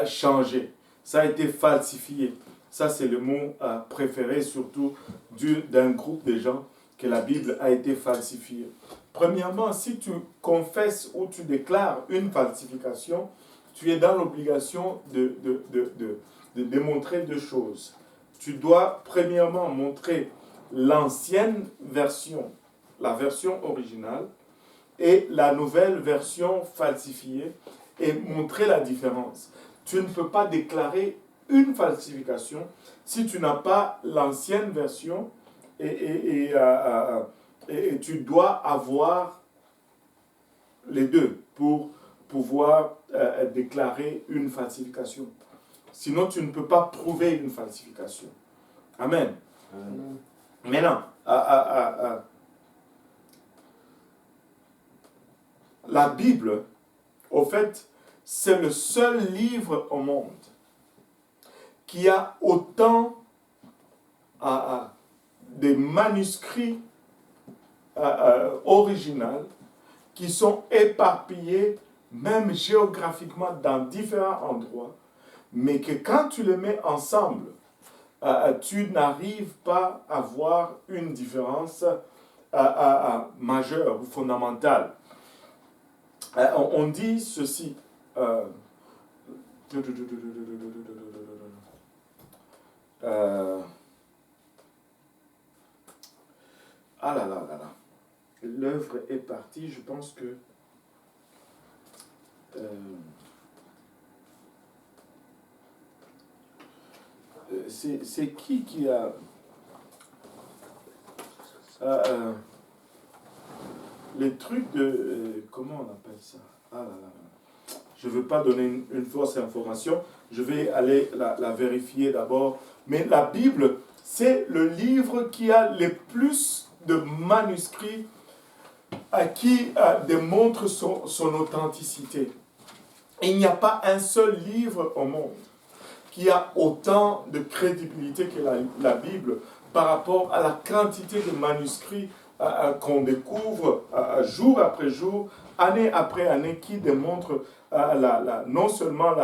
changé, ça a été falsifié. Ça, c'est le mot préféré, surtout d'un groupe de gens, que la Bible a été falsifiée. Premièrement, si tu confesses ou tu déclares une falsification, tu es dans l'obligation de démontrer 2 choses. Tu dois premièrement montrer l'ancienne version, la version originale, et la nouvelle version falsifiée, et montrer la différence. Tu ne peux pas déclarer une falsification si tu n'as pas l'ancienne version et tu dois avoir les 2 pour pouvoir déclarer une falsification. Sinon, tu ne peux pas prouver une falsification. Amen. Maintenant, la Bible, au fait, c'est le seul livre au monde qui a autant de manuscrits originaux qui sont éparpillés, même géographiquement, dans différents endroits, mais que quand tu les mets ensemble, tu n'arrives pas à voir une différence majeure ou fondamentale. On dit ceci. Ah là là là là. L'œuvre est partie, je pense que... c'est qui a... les trucs de... comment on appelle ça? Ah là là là. Je ne veux pas donner une fausse information. Je vais aller la vérifier d'abord. Mais la Bible, c'est le livre qui a le plus de manuscrits qui démontre son authenticité. Il n'y a pas un seul livre au monde qui a autant de crédibilité que la Bible par rapport à la quantité de manuscrits qu'on découvre jour après jour, année après année, qui démontrent non seulement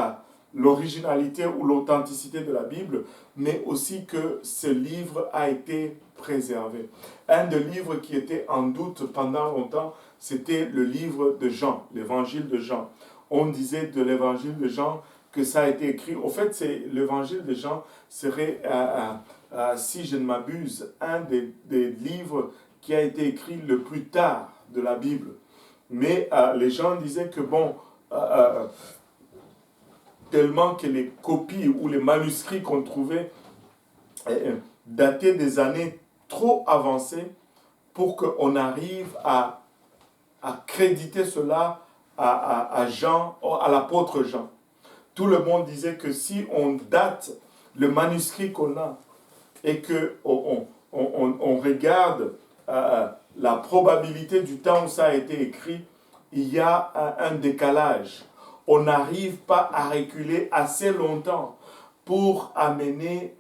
l'originalité ou l'authenticité de la Bible, mais aussi que ce livre a été préservé. Un des livres qui était en doute pendant longtemps, c'était le livre de Jean, l'évangile de Jean. On disait de l'évangile de Jean que ça a été écrit. Au fait, l'évangile de Jean serait, si je ne m'abuse, un des livres qui a été écrit le plus tard de la Bible. Mais les gens disaient que bon, tellement que les copies ou les manuscrits qu'on trouvait dataient des années trop avancées pour qu'on arrive à créditer cela à Jean, à l'apôtre Jean. Tout le monde disait que si on date le manuscrit qu'on a et qu'on regarde la probabilité du temps où ça a été écrit, il y a un décalage. On n'arrive pas à reculer assez longtemps pour amener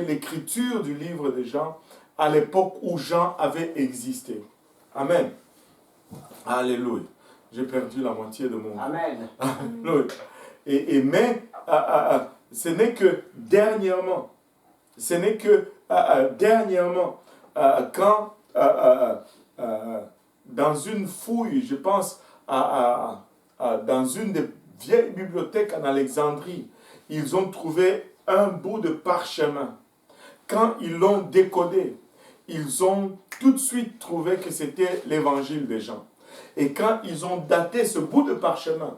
l'écriture du livre de Jean à l'époque où Jean avait existé. Amen. Alléluia. J'ai perdu la moitié de mon... Amen. Alléluia. Mais ce n'est que dernièrement, quand dans une fouille, je pense dans une des vieilles bibliothèques en Alexandrie, ils ont trouvé un bout de parchemin. Quand ils l'ont décodé, ils ont tout de suite trouvé que c'était l'évangile de Jean. Et quand ils ont daté ce bout de parchemin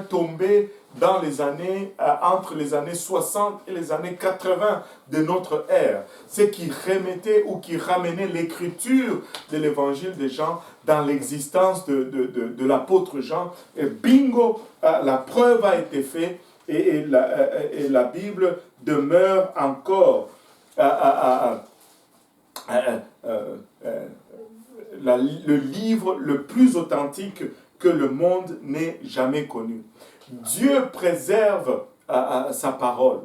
tombait dans les années, entre les années 60 et les années 80 de notre ère, ce qui remettait ou qui ramenait l'écriture de l'évangile de Jean dans l'existence de l'apôtre Jean. Et bingo, la preuve a été faite et la Bible demeure encore le livre le plus authentique que le monde n'ait jamais connu. Dieu préserve sa parole.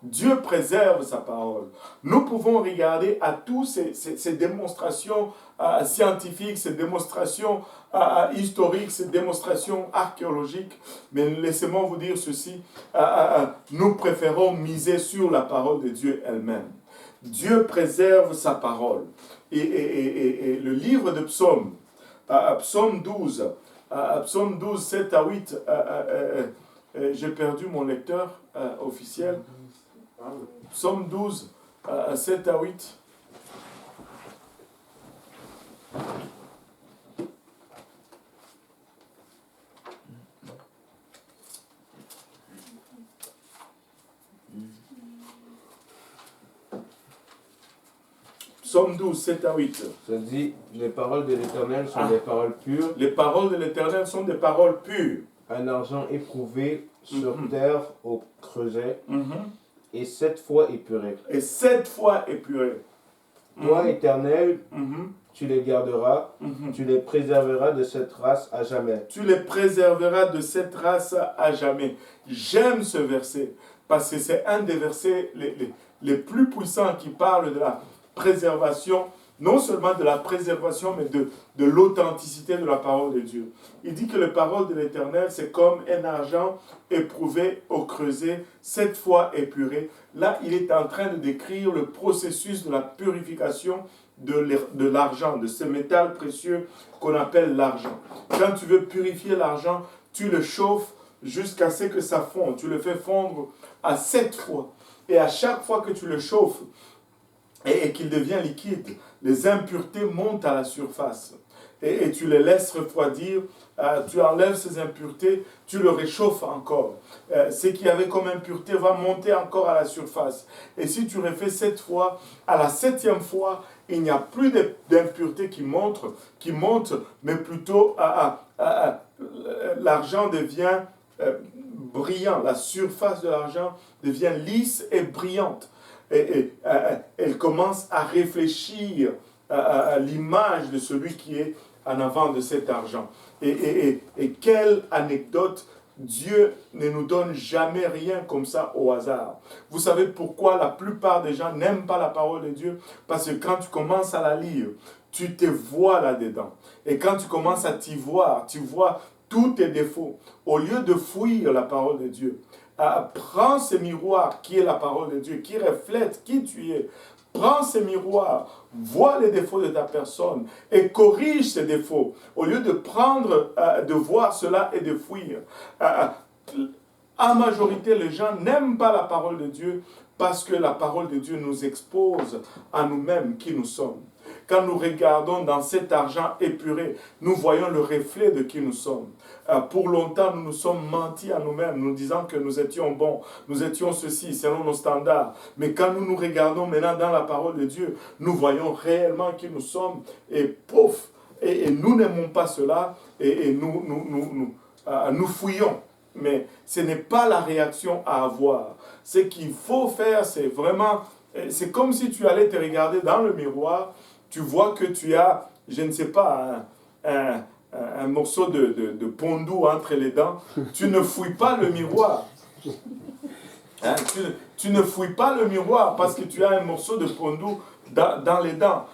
Dieu préserve sa parole. Nous pouvons regarder à tous ces démonstrations scientifiques, ces démonstrations historiques, ces démonstrations archéologiques, mais laissez-moi vous dire ceci, nous préférons miser sur la parole de Dieu elle-même. Dieu préserve sa parole. Et le livre de Psaume, Psaume 12, 7 à 8, j'ai perdu mon lecteur officiel. Psaume 12, 7 à 8. Psaume 12, 7 à 8. Ça dit, les paroles de l'Éternel sont des paroles pures. Les paroles de l'Éternel sont des paroles pures. Un argent éprouvé sur terre au creuset, et 7 fois épuré. Et 7 fois épuré. Toi, Éternel, tu les garderas, tu les préserveras de cette race à jamais. Tu les préserveras de cette race à jamais. J'aime ce verset, parce que c'est un des versets les plus puissants qui parle de la préservation, non seulement de la préservation, mais de l'authenticité de la parole de Dieu. Il dit que la parole de l'Éternel, c'est comme un argent éprouvé au creuset, 7 fois épuré. Là, il est en train de décrire le processus de la purification de l'argent, de ce métal précieux qu'on appelle l'argent. Quand tu veux purifier l'argent, tu le chauffes jusqu'à ce que ça fonde. Tu le fais fondre à 7 fois. Et à chaque fois que tu le chauffes, et qu'il devient liquide, les impuretés montent à la surface. Et tu les laisses refroidir, tu enlèves ces impuretés, tu le réchauffes encore. Ce qu'il y avait comme impureté va monter encore à la surface. Et si tu refais 7 fois, à la 7e fois, il n'y a plus d'impuretés qui montent, mais plutôt l'argent devient brillant. La surface de l'argent devient lisse et brillante. Et elle commence à réfléchir à l'image de celui qui est en avant de cet argent. Et quelle anecdote, Dieu ne nous donne jamais rien comme ça au hasard. Vous savez pourquoi la plupart des gens n'aiment pas la parole de Dieu? Parce que quand tu commences à la lire, tu te vois là-dedans. Et quand tu commences à t'y voir, tu vois tous tes défauts. Au lieu de fuir la parole de Dieu, prends ce miroir qui est la parole de Dieu, qui reflète qui tu es. Prends ce miroir, vois les défauts de ta personne et corrige ces défauts. Au lieu de de voir cela et de fuir. En majorité, les gens n'aiment pas la parole de Dieu parce que la parole de Dieu nous expose à nous-mêmes qui nous sommes. Quand nous regardons dans cet argent épuré, nous voyons le reflet de qui nous sommes. Pour longtemps, nous nous sommes mentis à nous-mêmes, nous disant que nous étions bons, nous étions ceci, selon nos standards. Mais quand nous nous regardons maintenant dans la parole de Dieu, nous voyons réellement qui nous sommes, et pouf, et nous n'aimons pas cela, et nous fouillons. Mais ce n'est pas la réaction à avoir. Ce qu'il faut faire, c'est vraiment, c'est comme si tu allais te regarder dans le miroir, tu vois que tu as, je ne sais pas, un morceau de pondou entre les dents, tu ne fouilles pas le miroir. Hein, tu ne fouilles pas le miroir parce que tu as un morceau de pondou dans les dents.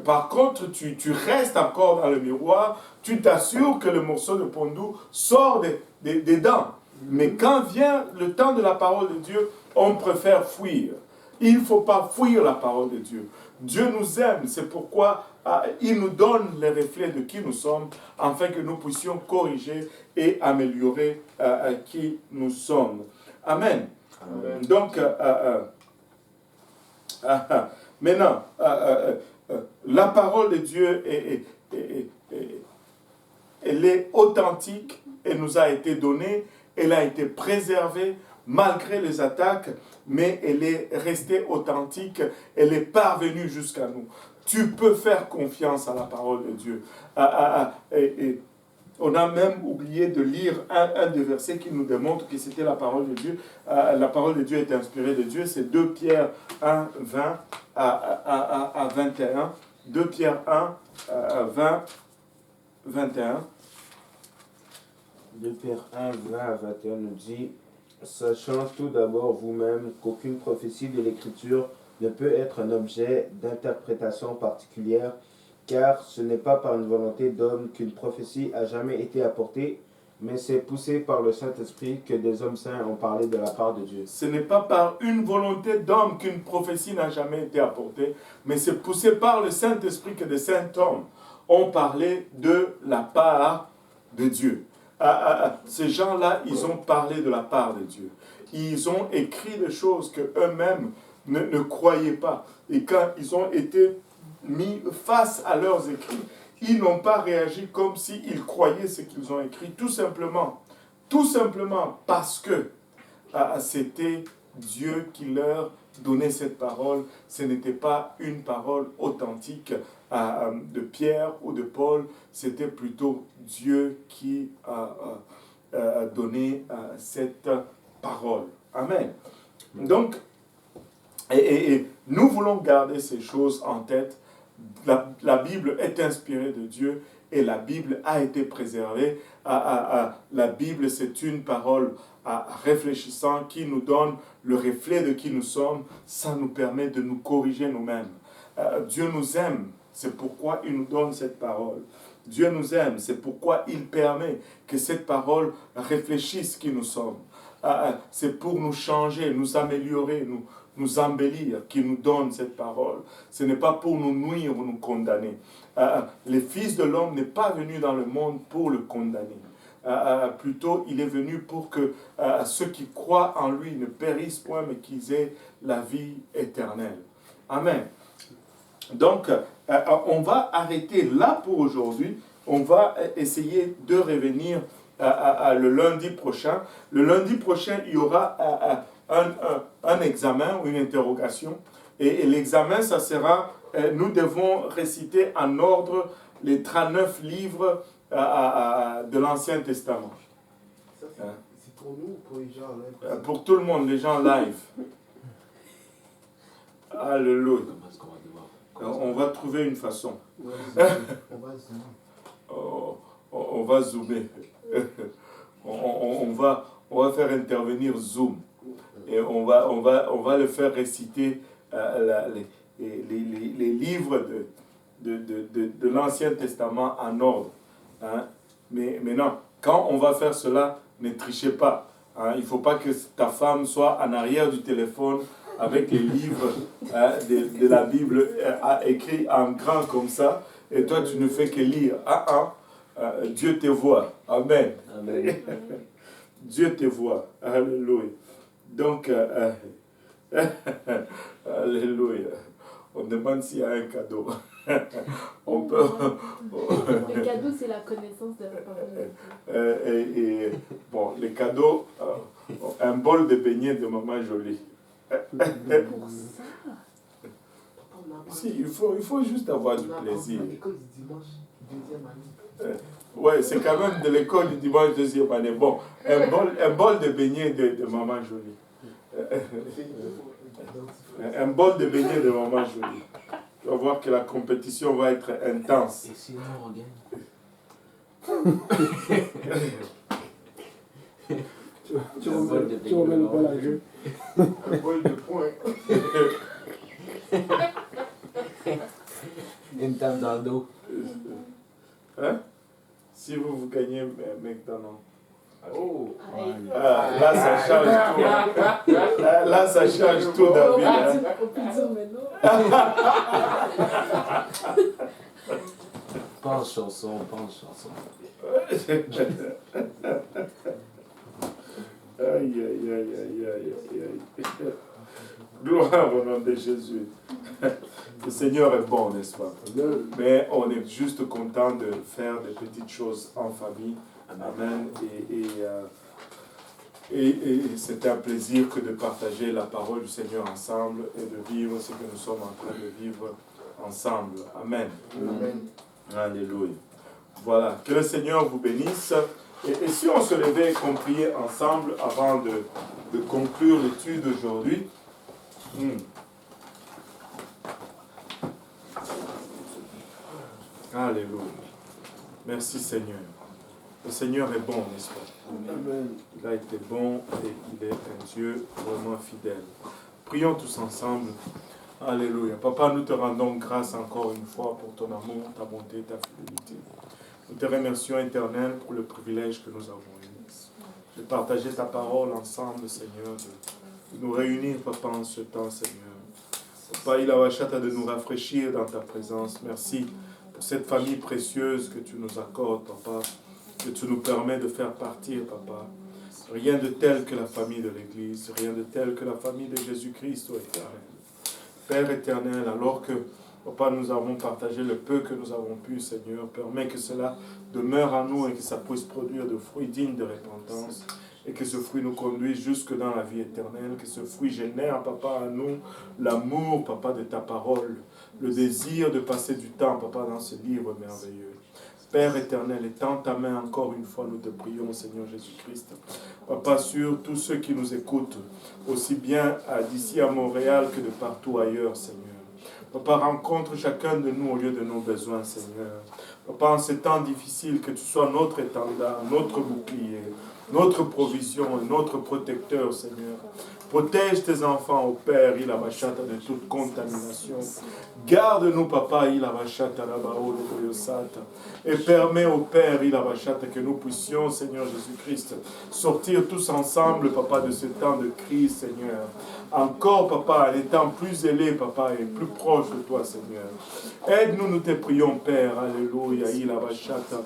Par contre, tu restes encore dans le miroir, tu t'assures que le morceau de pondou sort des dents. Mais quand vient le temps de la parole de Dieu, on préfère fuir. Il ne faut pas fuir la parole de Dieu. Dieu nous aime, c'est pourquoi il nous donne les reflets de qui nous sommes, afin que nous puissions corriger et améliorer qui nous sommes. Amen. Amen. Donc, maintenant, la parole de Dieu, elle est authentique, elle nous a été donnée, elle a été préservée malgré les attaques, mais elle est restée authentique, elle est parvenue jusqu'à nous. Tu peux faire confiance à la parole de Dieu. On a même oublié de lire un des versets qui nous démontre que c'était la parole de Dieu. La parole de Dieu est inspirée de Dieu. C'est 2 Pierre 1, 20 à 21. 2 Pierre 1, 20, 21. 2 Pierre 1, 20 à 21 nous dit « Sachant tout d'abord vous-même qu'aucune prophétie de l'Écriture ne peut être un objet d'interprétation particulière, car ce n'est pas par une volonté d'homme qu'une prophétie a jamais été apportée, mais c'est poussé par le Saint-Esprit que des hommes saints ont parlé de la part de Dieu. » Ce n'est pas par une volonté d'homme qu'une prophétie n'a jamais été apportée, mais c'est poussé par le Saint-Esprit que des saints hommes ont parlé de la part de Dieu. Ces gens-là, ils ont parlé de la part de Dieu. Ils ont écrit des choses qu'eux-mêmes ne croyaient pas. Et quand ils ont été mis face à leurs écrits, ils n'ont pas réagi comme s'ils croyaient ce qu'ils ont écrit, tout simplement parce que c'était Dieu qui leur donnait cette parole. Ce n'était pas une parole authentique de Pierre ou de Paul, c'était plutôt Dieu qui a donné cette parole. Amen. Donc, et nous voulons garder ces choses en tête. La Bible est inspirée de Dieu et la Bible a été préservée. La Bible, c'est une parole réfléchissante qui nous donne le reflet de qui nous sommes. Ça nous permet de nous corriger nous-mêmes. Dieu nous aime, c'est pourquoi il nous donne cette parole. Dieu nous aime, c'est pourquoi il permet que cette parole réfléchisse qui nous sommes. C'est pour nous changer, nous améliorer, nous embellir, qu'il nous donne cette parole. Ce n'est pas pour nous nuire ou nous condamner. Le Fils de l'homme n'est pas venu dans le monde pour le condamner. Plutôt, il est venu pour que ceux qui croient en lui ne périssent point, mais qu'ils aient la vie éternelle. Amen. Donc, on va arrêter là pour aujourd'hui. On va essayer de revenir le lundi prochain. Le lundi prochain, il y aura un examen ou une interrogation. Et l'examen, ça sera, nous devons réciter en ordre les 39 livres de l'Ancien Testament. C'est pour nous ou pour les gens en live? Pour tout le monde, les gens live. Alléluia. On va trouver une façon. On va zoomer. On va faire intervenir Zoom. Et on va le faire réciter les livres de l'Ancien Testament en ordre. Hein? Mais non, quand on va faire cela, ne trichez pas. Hein? Il ne faut pas que ta femme soit en arrière du téléphone avec les livres de la Bible écrits en grand comme ça, et toi tu ne fais que lire. Dieu te voit. Amen. Amen. Dieu te voit. Alléluia. Donc, alléluia. On demande s'il y a un cadeau. On peut... Le cadeau, c'est la connaissance de la parole. Bon, les cadeaux, un bol de beignets de maman jolie. Pour ça. Si, il faut juste avoir du plaisir. L'école du dimanche, deuxième année. Ouais, c'est quand même de l'école du dimanche, deuxième année. Bon, un bol de beignets de maman jolie. Un bol de beignets de maman jolie. Tu vas voir que la compétition va être intense. Et sinon, on gagne. Tu remets le bol à jeu. Un bol de poing. Une table dans le dos. Hein? Si vous gagnez McDonald's. Oh. Là, ça change tout. Là, ça change tout, David. On peut dire maintenant. Pas en chanson, pas en chanson. Aïe, aïe, aïe, aïe, aïe, aïe. Gloire au nom de Jésus. Le Seigneur est bon, n'est-ce pas? Mais on est juste content de faire des petites choses en famille. Amen. Et c'est un plaisir que de partager la parole du Seigneur ensemble et de vivre ce que nous sommes en train de vivre ensemble. Amen. Amen. Alléluia. Voilà. Que le Seigneur vous bénisse. Et si on se levait et qu'on priait ensemble avant de conclure l'étude d'aujourd'hui. Alléluia. Merci Seigneur. Le Seigneur est bon, n'est-ce pas? Amen. Il a été bon et il est un Dieu vraiment fidèle. Prions tous ensemble. Alléluia. Papa, nous te rendons grâce encore une fois pour ton amour, ta bonté, ta fidélité. Nous te remercions, Éternel, pour le privilège que nous avons eu de partager ta parole ensemble, Seigneur, de nous réunir, Papa, en ce temps, Seigneur. Papa, il a wachata de nous rafraîchir dans ta présence. Merci pour cette famille précieuse que tu nous accordes, Papa, que tu nous permets de faire partir, Papa. Rien de tel que la famille de l'Église, rien de tel que la famille de Jésus-Christ, ô Éternel. Père éternel, alors que, Papa, nous avons partagé le peu que nous avons pu, Seigneur, permets que cela demeure en nous et que ça puisse produire de fruits dignes de repentance et que ce fruit nous conduise jusque dans la vie éternelle, que ce fruit génère, Papa, à nous l'amour, Papa, de ta parole, le désir de passer du temps, Papa, dans ce livre merveilleux. Père éternel, étends ta main encore une fois, nous te prions, Seigneur Jésus-Christ. Papa, sur tous ceux qui nous écoutent, aussi bien d'ici à Montréal que de partout ailleurs, Seigneur. Papa, rencontre chacun de nous au lieu de nos besoins, Seigneur. Papa, en ces temps difficiles, que tu sois notre étendard, notre bouclier, notre provision et notre protecteur, Seigneur. Protège tes enfants, au Père, il a bachata de toute contamination. Garde-nous, Papa, il a bachata là-bas, et permets au Père, il a bachata, que nous puissions, Seigneur Jésus-Christ, sortir tous ensemble, Papa, de ce temps de crise, Seigneur. Encore, Papa, en étant plus ailés, Papa, et plus proche de toi, Seigneur. Aide-nous, nous te prions, Père, alléluia, il a bachata.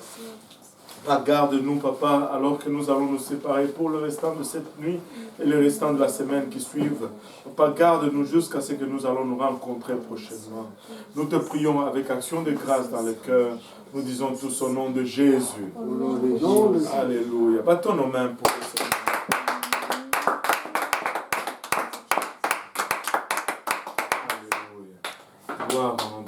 Garde-nous, Papa, alors que nous allons nous séparer pour le restant de cette nuit et le restant de la semaine qui suivent. Papa, garde-nous jusqu'à ce que nous allons nous rencontrer prochainement. Nous te prions avec action de grâce dans le cœur. Nous disons tous au nom de Jésus. Au nom de Jésus. Alléluia. Battons nos mains pour le Seigneur. Alléluia. Gloire à